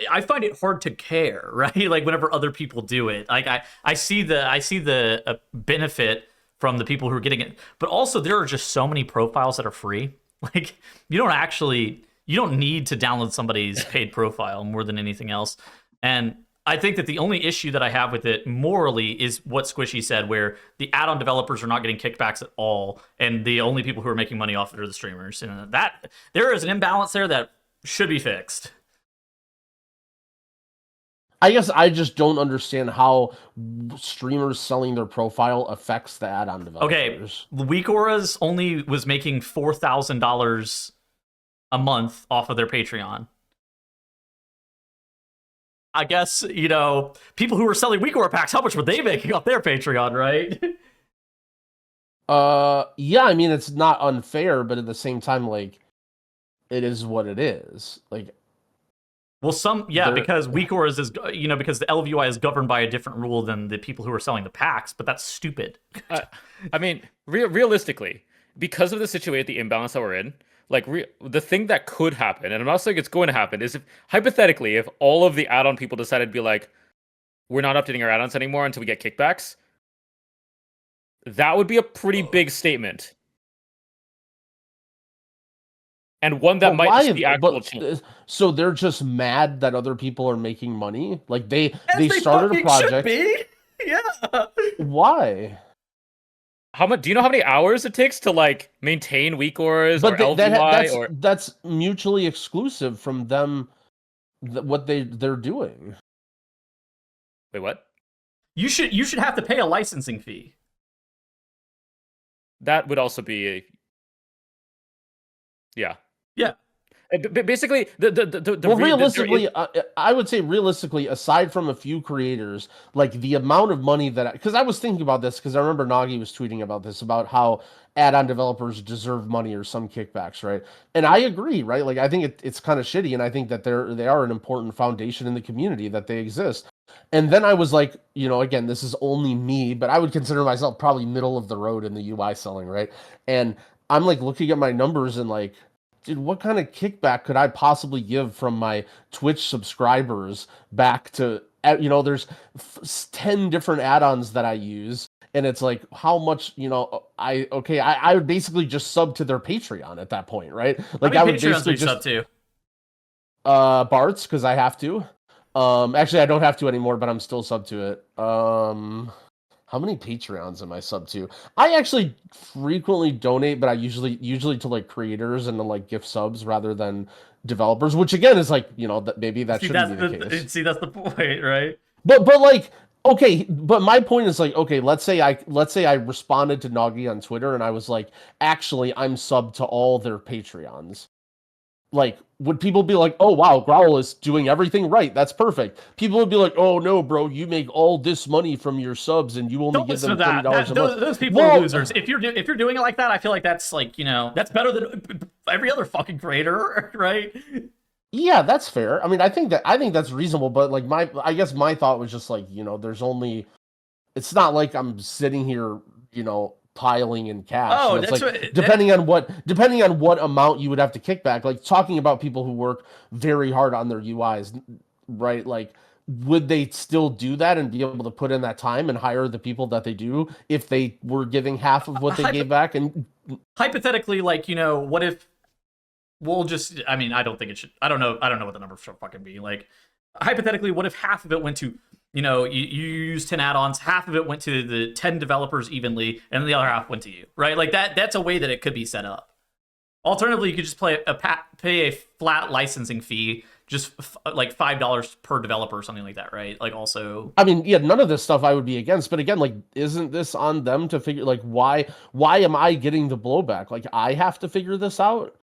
I find it hard to care, right? Like whenever other people do it, like I see the benefit from the people who are getting it, but also there are just so many profiles that are free. Like you don't need to download somebody's paid profile more than anything else. And I think that the only issue that I have with it morally is what Squishy said, where the add-on developers are not getting kickbacks at all, and the only people who are making money off it are the streamers. And that there is an imbalance there that should be fixed. I guess I just don't understand how streamers selling their profile affects the add-on developers. Okay, Weak Auras only was making $4,000 a month off of their Patreon. I guess, people who were selling Weak Aura packs, how much were they making off their Patreon, right? Yeah, I mean, it's not unfair, but at the same time, like, it is what it is. Like, well, because Weak Auras is, because the LVUI is governed by a different rule than the people who are selling the packs, but that's stupid. I mean, realistically, because of the situation, the imbalance that we're in, like the thing that could happen, and I'm not saying it's going to happen, is if hypothetically, if all of the add-on people decided to be like, we're not updating our add-ons anymore until we get kickbacks, that would be a pretty big statement. And one that might just be actual change. So they're just mad that other people are making money? Like they As started a project. Should be. Yeah. Why? How much? Do you know how many hours it takes to like maintain weak auras or LVY? That's mutually exclusive from them. What they're doing. Wait, what? You should have to pay a licensing fee. That would also be Yeah. Basically, realistically, I would say realistically, aside from a few creators, like the amount of money that, because I was thinking about this, because I remember Nagi was tweeting about this, about how add-on developers deserve money or some kickbacks, right? And I agree, right? Like I think it's kind of shitty, and I think that they are an important foundation in the community that they exist. And then I was like, again, this is only me, but I would consider myself probably middle of the road in the UI selling, right? And I'm like looking at my numbers and like, dude, what kind of kickback could I possibly give from my Twitch subscribers back to, there's 10 different add-ons that I use. And it's like, how much, I would basically just sub to their Patreon at that point, right? Like I would basically just sub to Bart's, because I have to. Actually I don't have to anymore, but I'm still sub to it. How many Patreons am I sub to? I actually frequently donate, but I usually to like creators and to like gift subs rather than developers, which again is like, maybe that shouldn't be the case. See, that's the point, right? But like, okay, but my point is like, okay, let's say I responded to Nagi on Twitter and I was like, actually, I'm sub to all their Patreons. Like, would people be like, oh, wow, Growl is doing everything right. That's perfect. People would be like, oh, no, bro, you make all this money from your subs and you only give them $30 a month. Those people are losers. If you're doing it like that, I feel like that's like, that's better than every other fucking creator, right? Yeah, that's fair. I mean, I think that's reasonable, but like I guess my thought was just like, there's only, it's not like I'm sitting here, piling in cash. Oh, it's that's like depending on what amount you would have to kick back, like talking about people who work very hard on their UIs, right? Like, would they still do that and be able to put in that time and hire the people that they do if they were giving half of what they gave back? And hypothetically, like, what if we'll just, I mean, I don't think it should, I don't know what the number should fucking be. Like, hypothetically, what if half of it went to, you use 10 add-ons, half of it went to the 10 developers evenly, and the other half went to you, right? Like that's a way that it could be set up. Alternatively, you could just pay a flat licensing fee, just like $5 per developer or something like that, right? Like also, I mean, yeah, none of this stuff I would be against, but again, like, isn't this on them to figure, like, why am I getting the blowback? Like, I have to figure this out?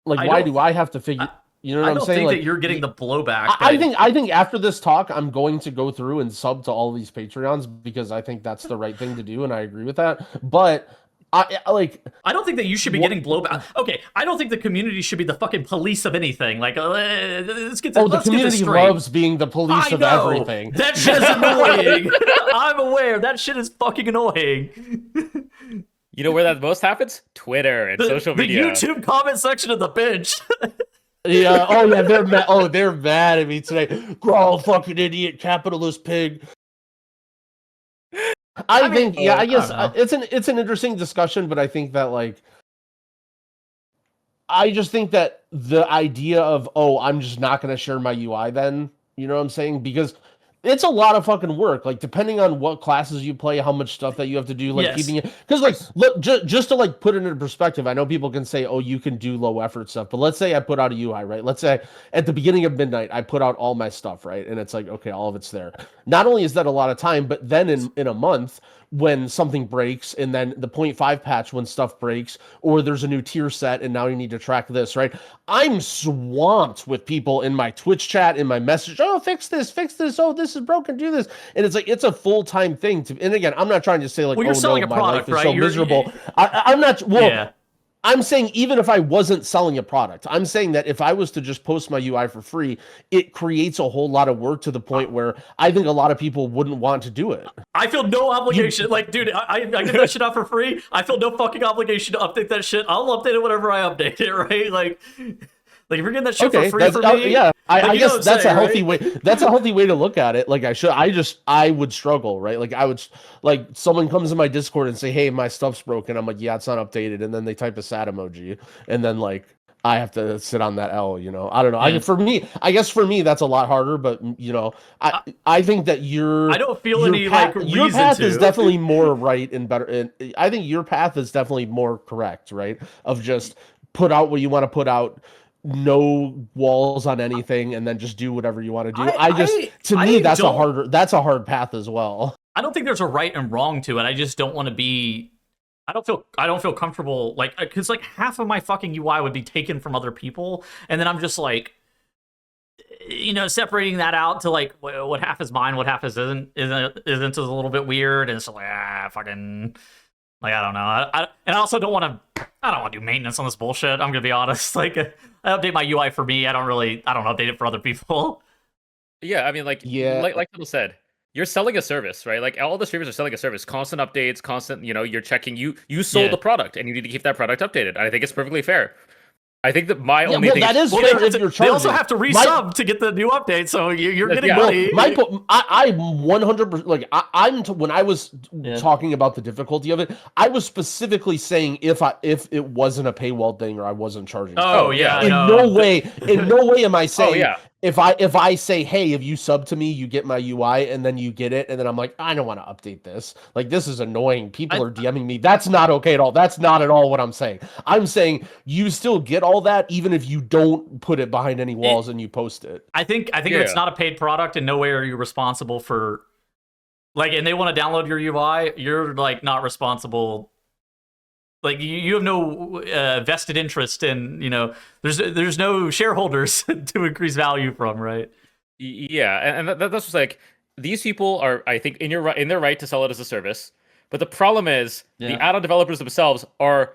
Like, why do I have to figure... You know what I'm saying? I don't think like, that you're getting the blowback. I think after this talk, I'm going to go through and sub to all these Patreons because I think that's the right thing to do, and I agree with that. But I don't think that you should be getting blowback. Okay, I don't think the community should be the fucking police of anything. Like, let's get this. The community loves being the police of everything. That shit is annoying. I'm aware that shit is fucking annoying. You know where that most happens? Twitter and social media. The YouTube comment section of the bench. Yeah. Oh yeah. They're mad. Oh, they're mad at me today. Growl, fucking idiot, capitalist pig. I think. Yeah. I guess it's an interesting discussion, but I think that like, I just think that the idea of I'm just not going to share my UI then. You know what I'm saying? Because it's a lot of fucking work. Like, depending on what classes you play, how much stuff that you have to do, like keeping it. Because, like, look, just to like put it into perspective, I know people can say, "Oh, you can do low effort stuff," but let's say I put out a UI, right? Let's say at the beginning of midnight, I put out all my stuff, right? And it's like, okay, all of it's there. Not only is that a lot of time, but then in a month, when something breaks, and then the 0.5 patch when stuff breaks, or there's a new tier set and now you need to track this, right? I'm swamped with people in my Twitch chat, in my message, oh, fix this, oh, this is broken, do this. And it's like, it's a full-time thing to, and again, I'm not trying to say like, well, you're selling a my product, life is right? so miserable. I'm not, well, yeah. I'm saying even if I wasn't selling a product, I'm saying that if I was to just post my UI for free, it creates a whole lot of work to the point where I think a lot of people wouldn't want to do it. I feel no obligation. Like, dude, I get that shit out for free. I feel no fucking obligation to update that shit. I'll update it whenever I update it, right? Like if you're getting that shit for free for me, yeah. I guess that's saying, a healthy right? way. That's a healthy way to look at it. Like I would struggle, right? Like like someone comes in my Discord and say, "Hey, my stuff's broken." I'm like, "Yeah, it's not updated," and then they type a sad emoji, and then like I have to sit on that L. I don't know. Yeah. I guess for me that's a lot harder. But I think that I don't feel any like your reason path to. is definitely more right and better. And I think your path is definitely more correct, right? Of just put out what you want to put out. No walls on anything, and then just do whatever you want to do. That's a hard path as well. I don't think there's a right and wrong to it. I just don't want to be. I don't feel comfortable, like, because like half of my fucking UI would be taken from other people, and then I'm just like, separating that out to like what half is mine, what half isn't is a little bit weird, and it's like fucking. Like, I don't know. And I also don't want to do maintenance on this bullshit. I'm going to be honest. Like, I update my UI for me. I don't update it for other people. Yeah, I mean, like people said, you're selling a service, right? Like, all the streamers are selling a service. Constant updates, constant, you're checking. You sold the product, and you need to keep that product updated. And I think it's perfectly fair. I think that my only thing that is fair if you're charging. They also have to resub to get the new update, so you're getting money. I'm 100%, like, when I was talking about the difficulty of it, I was specifically saying if it wasn't a paywall thing or I wasn't charging. Oh yeah. In no way am I saying if I say, hey, if you sub to me, you get my UI, and then you get it, and then I'm like, I don't want to update this. Like, this is annoying. People are DMing me. That's not okay at all. That's not at all what I'm saying. I'm saying you still get all that, even if you don't put it behind any walls and you post it. I think if it's not a paid product, in no way are you responsible for, like, and they want to download your UI, you're like not responsible. Like, you have no vested interest in, there's no shareholders to increase value from, right? Yeah, and that's just like, these people are, I think, in their right to sell it as a service. But the problem is the add-on developers themselves are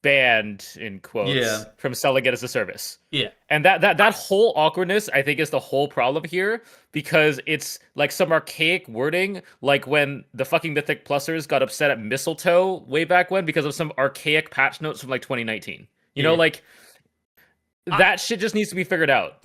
banned, in quotes, from selling it as a service. Yeah. And that whole awkwardness, I think, is the whole problem here, because it's like some archaic wording, like when the fucking Mythic Plusers got upset at Mistletoe way back when because of some archaic patch notes from like 2019. You know, like, that shit just needs to be figured out.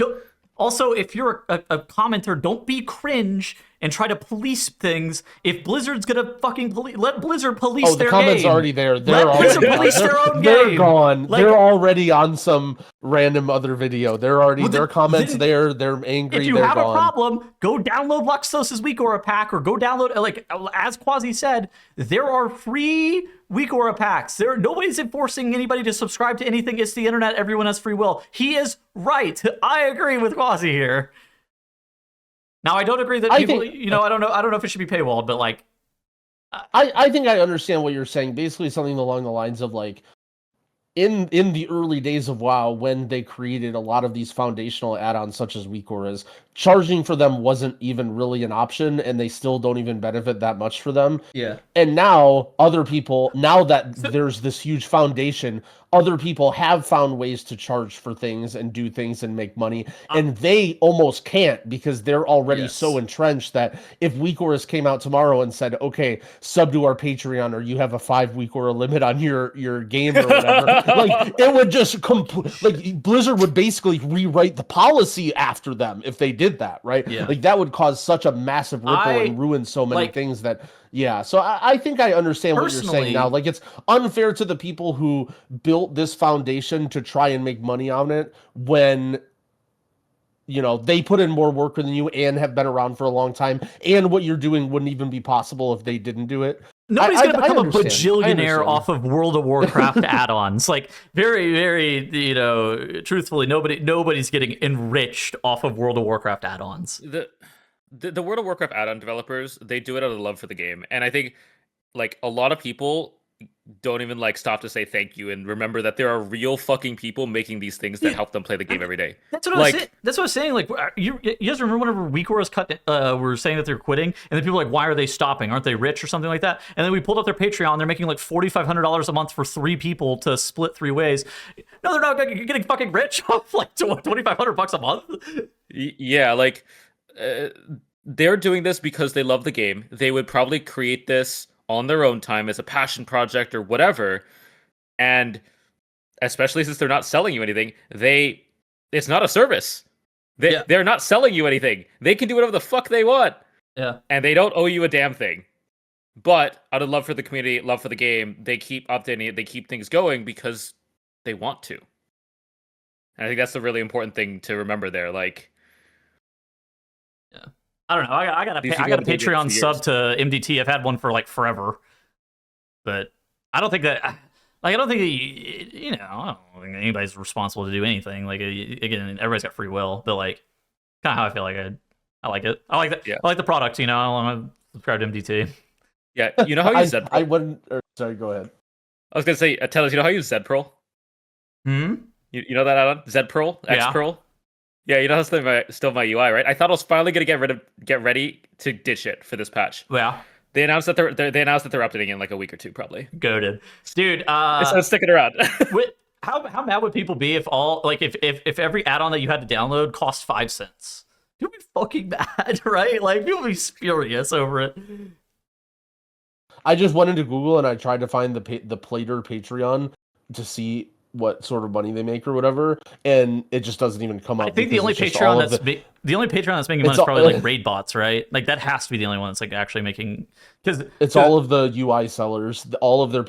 Also, if you're a commenter, don't be cringe and try to police things. If Blizzard's gonna fucking let Blizzard police their game. Oh, the comments already there. Let Blizzard police their own game. They're gone. Like, they're already on some random other video. They're already, their comments there. They're angry. If you have a problem, go download Luxos's Week Aura pack, or go download, like, as Quasi said, there are free Week Aura packs. Nobody's enforcing anybody to subscribe to anything. It's the internet. Everyone has free will. He is right. I agree with Quasi here. Now, I don't agree that people, I don't know if it should be paywalled, but like, I think I understand what you're saying. Basically, something along the lines of like, in the early days of WoW, when they created a lot of these foundational add-ons such as Weak Auras, charging for them wasn't even really an option, and they still don't even benefit that much for them. Yeah. And now other people, now that there's this huge foundation, other people have found ways to charge for things and do things and make money, and they almost can't because they're already so entrenched that if Weak Auras came out tomorrow and said, okay, sub to our Patreon, or you have a 5 Weak Aura limit on your game or whatever, like, it would just like, Blizzard would basically rewrite the policy after them if they did that, right? Yeah. Like, that would cause such a massive ripple and ruin so many things that, so I think I understand what you're saying now. Like, it's unfair to the people who built this foundation to try and make money on it when, they put in more work than you and have been around for a long time, and what you're doing wouldn't even be possible if they didn't do it. Nobody's going to become a bajillionaire off of World of Warcraft add-ons. Like, very, very, truthfully, nobody's getting enriched off of World of Warcraft add-ons. The World of Warcraft add-on developers, they do it out of love for the game. And I think, like, a lot of people don't even like stop to say thank you and remember that there are real fucking people making these things that help them play the game every day. That's what I was saying. That's what I was saying. Like, you guys remember whenever WeCore were saying that they're quitting, and then people were like, why are they stopping? Aren't they rich or something like that? And then we pulled up their Patreon. They're making like $4,500 a month for 3 people to split 3 ways. No, they're not getting fucking rich off like $2,500 a month. Yeah, like they're doing this because they love the game. They would probably create this on their own time as a passion project or whatever. And especially since they're not selling you anything, it's not a service. They're not selling you anything. They can do whatever the fuck they want. Yeah. And they don't owe you a damn thing. But out of love for the community, love for the game, they keep updating it, they keep things going because they want to. And I think that's the really important thing to remember there. Like, yeah. I don't know. I got a Patreon sub to MDT. I've had one for like forever, but I don't think that. Like, I don't think that I don't think anybody's responsible to do anything. Like, again, everybody's got free will, but like, kind of how I feel like I like it. I like that. Yeah. I like the product. I want to subscribe to MDT. Yeah, you know how you use Zed. Sorry, go ahead. I was gonna say, tell us. You know how you use Zed Pearl? Hmm. You know that add-on? Zed Pearl, X Pearl. Yeah, you know that's still my UI, right? I thought I was finally gonna get ready to ditch it for this patch. Yeah. They announced that they're updating in like a week or 2, probably. Goated, dude. So sticking around. How mad would people be if every add-on that you had to download cost 5 cents? You'd be fucking mad, right? Like, people would be furious over it. I just went into Google and I tried to find the Plater Patreon to see what sort of money they make or whatever, and it just doesn't even come up. I think the only Patreon that's making money is probably like raid bots, right? Like, that has to be the only one that's like actually making, because it's all of the UI sellers, all of their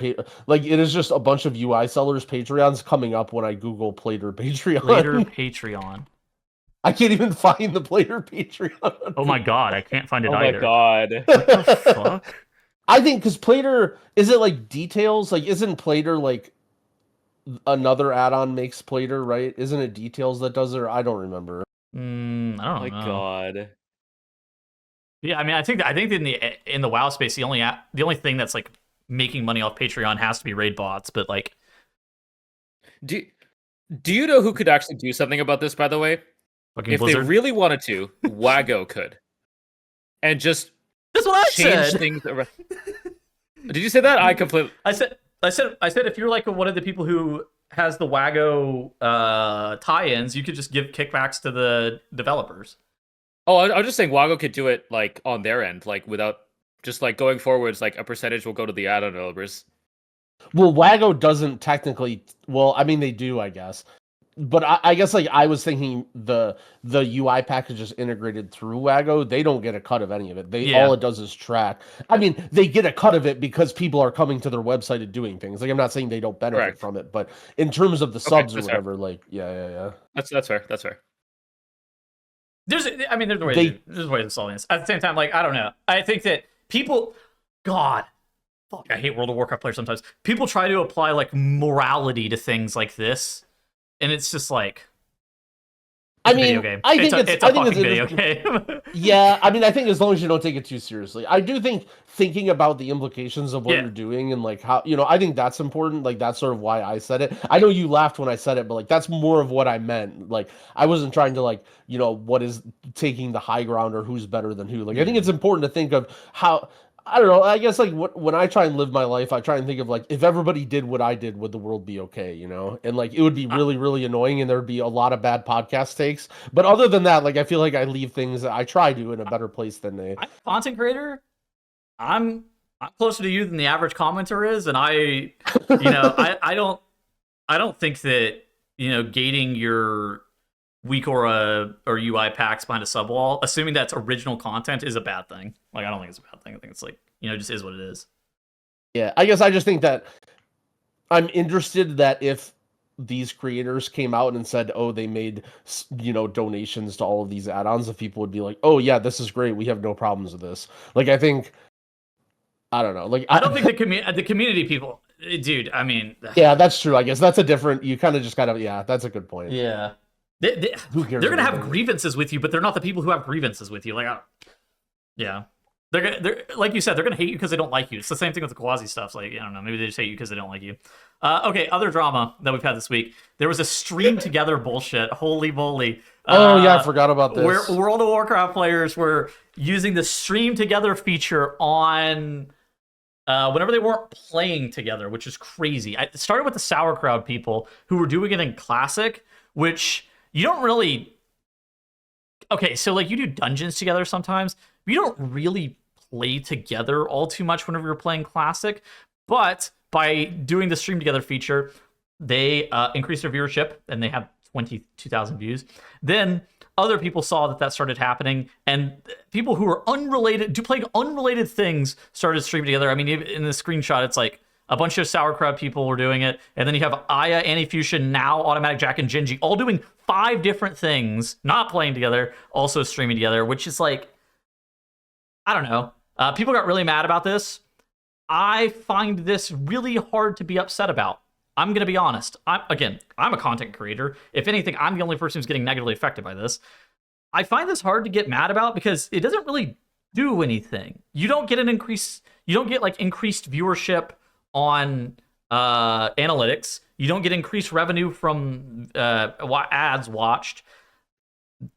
like, it is just a bunch of UI sellers Patreons coming up when I Google Plater Patreon. Plater Patreon. I can't even find the Plater Patreon. Oh my god, I can't find it either. Oh my god. What the fuck? I think because Plater, is it like details? Like, isn't Plater like another add-on makes Plater, right? Isn't it Details that does it? Or I don't remember. I don't know. Oh my god. Yeah, I mean, I think in the WoW space, the only thing that's like making money off Patreon has to be raid bots. But like, do you know who could actually do something about this? By the way, if Blizzard? They really wanted to, Wago could, and just that's what I change said. Things around. Did you say that? I said if you're like one of the people who has the Wago tie-ins, you could just give kickbacks to the developers. Oh, I was just saying Wago could do it like on their end, like without just like going forwards, like a percentage will go to the add-on developers. Well, Wago doesn't technically. Well, I mean, they do, I guess. But I guess like I was thinking the UI package is integrated through Wago. They don't get a cut of any of it. All it does is track. I mean, they get a cut of it because people are coming to their website and doing things. Like, I'm not saying they don't benefit from it, but in terms of the subs or whatever, fair. Like, yeah. That's fair. That's fair. There's ways of solving this. At the same time, like, I don't know. I think that people, God, fuck, I hate World of Warcraft players sometimes. People try to apply like morality to things like this. And it's just like, I think it's a fucking video game. Yeah, I mean, I think as long as you don't take it too seriously. I do think thinking about the implications of what you're doing and like how, I think that's important. Like, that's sort of why I said it. I know you laughed when I said it, but like, that's more of what I meant. Like, I wasn't trying to like, what is taking the high ground or who's better than who. Like, I think it's important to think of how, I don't know. I guess like when I try and live my life, I try and think of like, if everybody did what I did, would the world be okay? And like, it would be really, really annoying, and there'd be a lot of bad podcast takes. But other than that, like, I feel like I leave things that I try to in a better place than they. I'm a content creator. I'm closer to you than the average commenter is, and I don't think that gating your weak or UI packs behind a sub wall, assuming that's original content, is a bad thing. Like, I don't think it's a bad thing. I think it's like, just is what it is. Yeah, I guess I just think that I'm interested that if these creators came out and said, oh, they made, donations to all of these add-ons, if people would be like, oh yeah, this is great, we have no problems with this. Like, I think, I don't know. Like, I don't think the community people, dude, I mean. Yeah, that's true. I guess that's a different, you kind of just gotta, yeah, that's a good point. Yeah. They're gonna have grievances with you, but they're not the people who have grievances with you. Like, yeah, they're like you said, they're gonna hate you because they don't like you. It's the same thing with the quasi stuff. Like, I don't know, maybe they just hate you because they don't like you. Okay, other drama that we've had this week. There was a stream together bullshit. Holy moly! Oh yeah, I forgot about this. Where World of Warcraft players were using the stream together feature on whenever they weren't playing together, which is crazy. It started with the sauerkraut people who were doing it in Classic, which you don't really. Okay, so like you do dungeons together sometimes. But you don't really play together all too much whenever you're playing Classic, but by doing the stream together feature, they increased their viewership and they have 22,000 views. Then other people saw that started happening, and people who are unrelated, playing unrelated things, started streaming together. I mean, in the screenshot, it's like a bunch of sauerkraut people were doing it, and then you have Aya, Anti-Fusion, Now, Automatic Jack, and Genji all doing 5 different things, not playing together, also streaming together, which is like, I don't know. People got really mad about this. I find this really hard to be upset about. I'm going to be honest. I'm a content creator. If anything, I'm the only person who's getting negatively affected by this. I find this hard to get mad about because it doesn't really do anything. You don't get increased viewership on analytics. You don't get increased revenue from ads watched.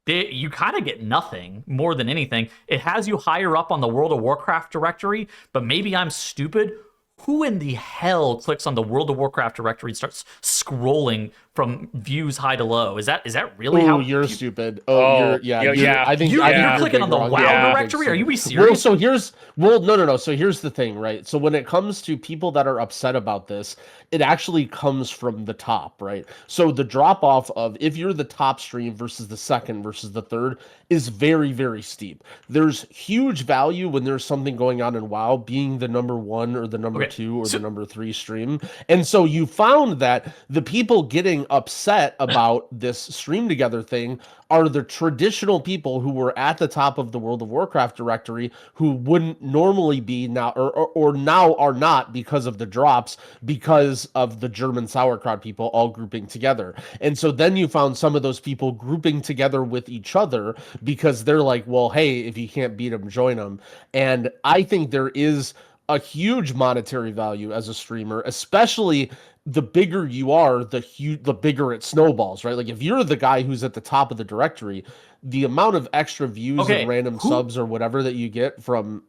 You kind of get nothing more than anything. It has you higher up on the World of Warcraft directory, but maybe I'm stupid. Who in the hell clicks on the World of Warcraft directory and starts scrolling from views high to low? Is that really how you're stupid? Yeah. I think you're clicking on the WoW directory. Are you serious? No. So here's the thing, right? So when it comes to people that are upset about this, it actually comes from the top, right? So the drop off of if you're the top stream versus the second versus the third is very, very steep. There's huge value when there's something going on in WoW being the number 1 or the number 2 or the number 3 stream. And so you found that the people getting upset about this stream together thing are the traditional people who were at the top of the World of Warcraft directory who wouldn't normally be now or now are not because of the drops because of the German sauerkraut people all grouping together. And so then you found some of those people grouping together with each other because they're like, well, hey, if you can't beat them, join them. And I think there is a huge monetary value as a streamer, especially the bigger you are, the bigger it snowballs, right? Like if you're the guy who's at the top of the directory, the amount of extra views and random subs or whatever that you get from...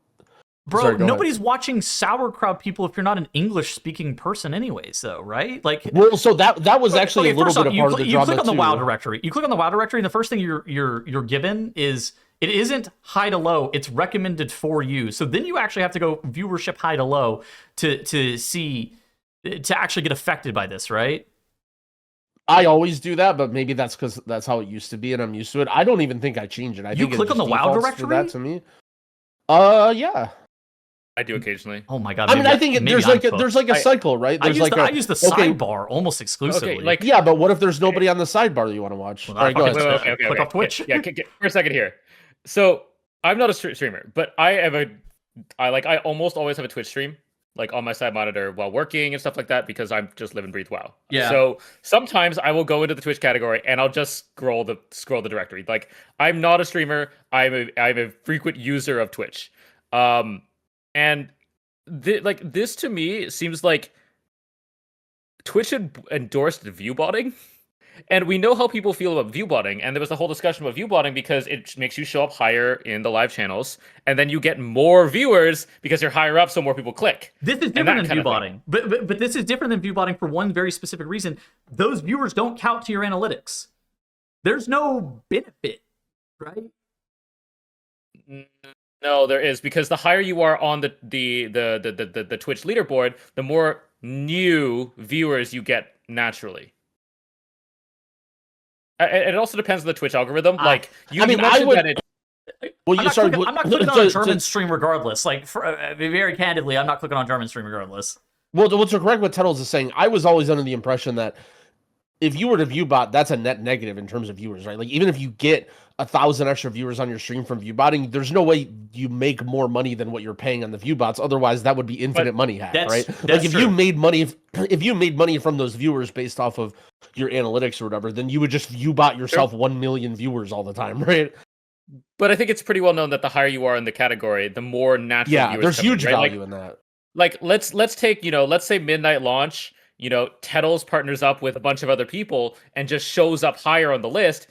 Bro, nobody's watching sauerkraut people if you're not an English-speaking person anyways, though, right? Like, well, so that was actually a little bit of part of the drama, you click on the WoW directory. You click on the WoW directory, and the first thing you're given is... It isn't high to low, it's recommended for you. So then you actually have to go viewership high to low to actually get affected by this, right? I always do that, but maybe that's because that's how it used to be and I'm used to it. I don't even think I change it. I think click on the WoW directory? That to me. Yeah. I do occasionally. Oh my god! I mean, I think there's like a cycle, right? I use the sidebar almost exclusively. Okay, like yeah, but what if there's nobody on the sidebar that you want to watch? Well, go ahead. Click off Twitch. Yeah, for a second here. So I'm not a streamer, but I almost always have a Twitch stream, like on my side monitor while working and stuff like that, because I'm just live and breathe WoW. Yeah. So sometimes I will go into the Twitch category and I'll just scroll the directory. Like I'm not a streamer. I'm a frequent user of Twitch. And this to me seems like Twitch had endorsed viewbotting. And we know how people feel about viewbotting, and there was a whole discussion about viewbotting because it makes you show up higher in the live channels, and then you get more viewers because you're higher up, so more people click. This is different than viewbotting, but this is different than viewbotting for one very specific reason. Those viewers don't count to your analytics. There's no benefit, right? No, there is, because the higher you are on the Twitch leaderboard, the more new viewers you get naturally. It also depends on the Twitch algorithm. Like I'm not clicking on a German stream regardless. Like, very candidly, I'm not clicking on German stream regardless. Well, what's correct what Tettles is saying, I was always under the impression that if you were to viewbot, that's a net negative in terms of viewers, right? Like, even if you get 1,000 extra viewers on your stream from viewbotting, there's no way you make more money than what you're paying on the viewbots. Otherwise, that would be infinite money hack, right? Like if you made money from those viewers based off of your analytics or whatever, then you would just viewbot yourself 1 million viewers all the time, right? But I think it's pretty well known that the higher you are in the category, the more natural Yeah, viewers there's come in, huge right? value in that. Like let's take, let's say midnight launch, Tettles partners up with a bunch of other people and just shows up higher on the list.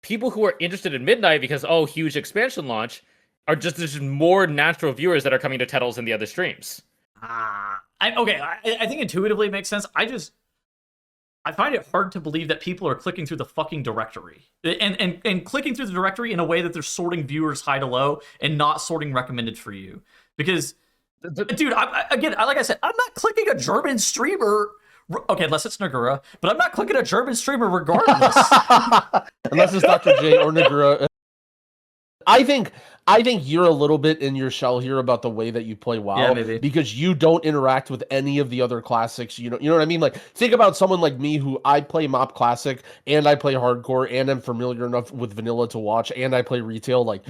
People who are interested in midnight because huge expansion launch are just more natural viewers that are coming to Tettles and the other streams. I think intuitively it makes sense. I find it hard to believe that people are clicking through the fucking directory and clicking through the directory in a way that they're sorting viewers high to low and not sorting recommended for you. Because, dude, like I said, I'm not clicking a German streamer. Okay, unless it's Nagura, but I'm not clicking a German streamer regardless. Unless it's Dr. J or Nagura. I think you're a little bit in your shell here about the way that you play WoW, because you don't interact with any of the other classics. You know what I mean? Like, think about someone like me who I play MoP Classic and I play Hardcore and I'm familiar enough with Vanilla to watch and I play retail. Like,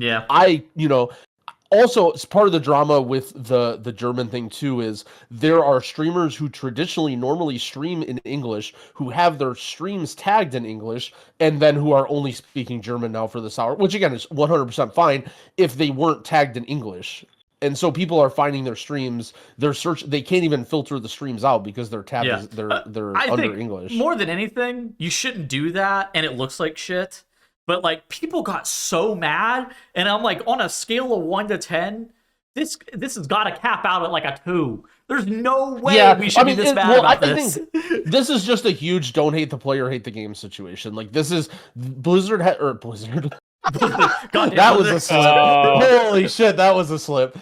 also, it's part of the drama with the German thing too is there are streamers who traditionally normally stream in English who have their streams tagged in English and then who are only speaking German now for this hour, which again is 100% fine if they weren't tagged in English. And so people are finding their streams, they can't even filter the streams out because their tab they're under English. More than anything, you shouldn't do that and it looks like shit. But, like, people got so mad, and I'm like, on a scale of 1 to 10, this has got to cap out at, like, a 2. There's no way we should be this mad about this. I think this is just a huge don't hate the player, hate the game situation. Like, this is Blizzard. That was a slip. Holy shit, that was a slip.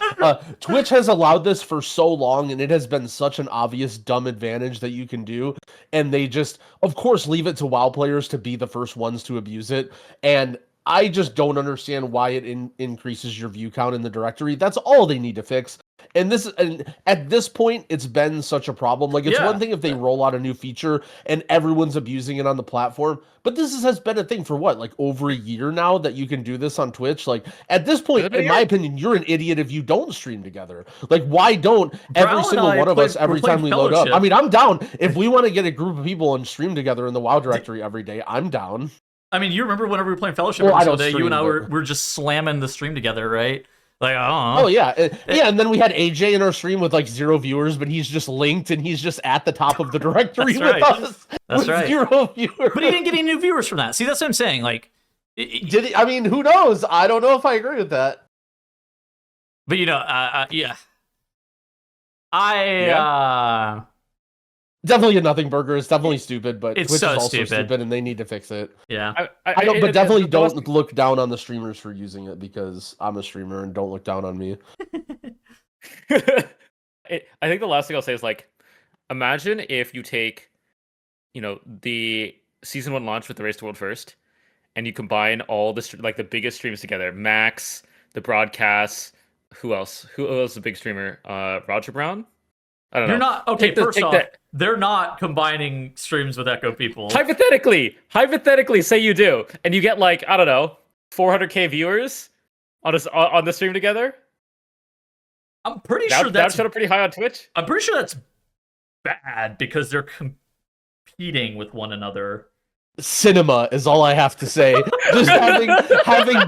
Twitch has allowed this for so long, and it has been such an obvious dumb advantage that you can do. And they just, of course, leave it to WoW players to be the first ones to abuse it. And I just don't understand why it increases your view count in the directory. That's all they need to fix. And at this point, it's been such a problem. Like, it's one thing if they roll out a new feature and everyone's abusing it on the platform, but this has been a thing for what, like over a year now that you can do this on Twitch. Like, at this point, in my opinion, you're an idiot if you don't stream together. Like, why don't every single one of us every time we load up? I mean, I'm down. If we want to get a group of people and stream together in the WoW directory every day, I'm down. I mean, you remember whenever we were playing Fellowship every single day, you and I were just slamming the stream together, right? Like, I don't know. Oh, yeah. And then we had AJ in our stream with, like, 0 viewers, but he's just linked, and he's just at the top of the directory with us. That's right. 0 viewers. But he didn't get any new viewers from that. See, that's what I'm saying. Like, did he? I mean, who knows? I don't know if I agree with that. But, Definitely a nothing burger. It's definitely stupid, but it's Twitch so is also stupid, and they need to fix it. Yeah. I don't, but definitely don't look down on the streamers for using it, because I'm a streamer, and don't look down on me. I think the last thing I'll say is, like, imagine if you take, the season 1 launch with the Race to World First, and you combine all the biggest streams together. Max, the broadcasts, who else? Who else is a big streamer? Roger Brown? I don't know. You're not okay. First off, they're not combining streams with Echo people. Hypothetically, say you do, and you get, like, I don't know, 400k viewers on the stream together. I'm pretty sure that's showed up pretty high on Twitch. I'm pretty sure that's bad because they're competing with one another. Cinema is all I have to say. Just having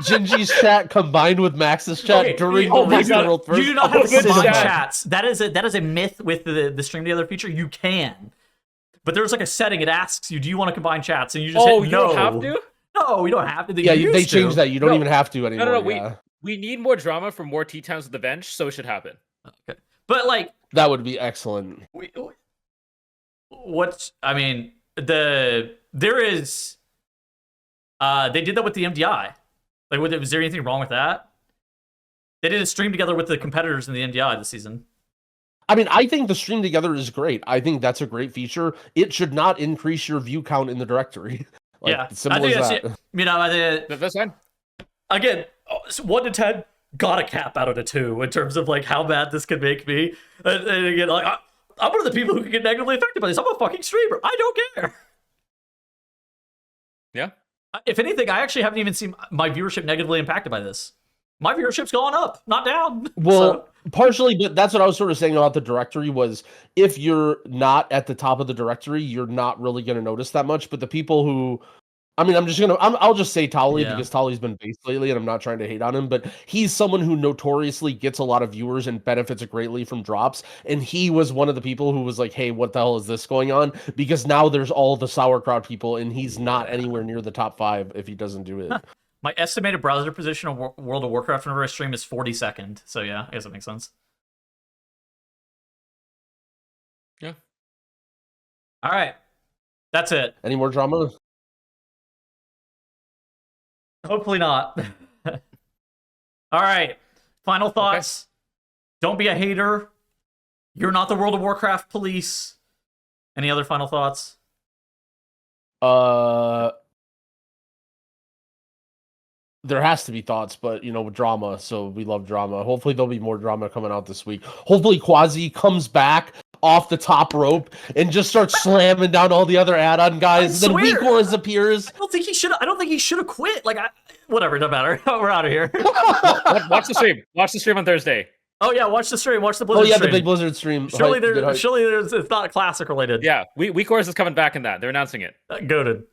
Gingy's chat combined with Max's chat during the Race to the World First. You do not have to combine chats. That is a myth with the stream together feature. You can, but there's like a setting. It asks you, do you want to combine chats, and you just hit no. You don't have to. No, you don't have to. They changed that. You don't even have to anymore. No. We need more drama for more tea times with the bench, so it should happen. Okay, but like that would be excellent. There is, they did that with the MDI. Like, was there anything wrong with that? They did a stream together with the competitors in the MDI this season. I mean, I think the stream together is great. I think that's a great feature. It should not increase your view count in the directory. Simple as that. That's fine. Again, 1 to 10, got a cap out of a 2 in terms of, like, how bad this could make me. And again, like, I'm one of the people who can get negatively affected by this. I'm a fucking streamer. I don't care. Yeah. If anything, I actually haven't even seen my viewership negatively impacted by this. My viewership's gone up, not down. Well, partially, but that's what I was sort of saying about the directory was if you're not at the top of the directory, you're not really going to notice that much. But the people who I mean, I'll just say Tolly Yeah. because Tolly's been based lately, and I'm not trying to hate on him, but he's someone who notoriously gets a lot of viewers and benefits greatly from drops. And he was one of the people who was like, "Hey, what the hell is this going on?" Because now there's all the sauerkraut people, and he's not anywhere near the top 5 if he doesn't do it. My estimated browser position on World of Warcraft whenever I stream is 42nd. So yeah, I guess that makes sense. Yeah. All right. That's it. Any more drama? Hopefully not. All right. Final thoughts. Don't be a hater. You're not the World of Warcraft police. Any other final thoughts? There has to be thoughts, but drama. So we love drama. Hopefully there'll be more drama coming out this week. Hopefully Quasi comes back off the top rope and just starts slamming down all the other add-on guys. And then Weak Wars appears. I don't think he should have quit. Like, whatever, doesn't matter. We're out of here. Watch the stream. Watch the stream on Thursday. Oh yeah, watch the stream. Watch the Blizzard stream. The big Blizzard stream. Surely it's not Classic related. Yeah, Weak Wars is coming back in that. They're announcing it. Goated.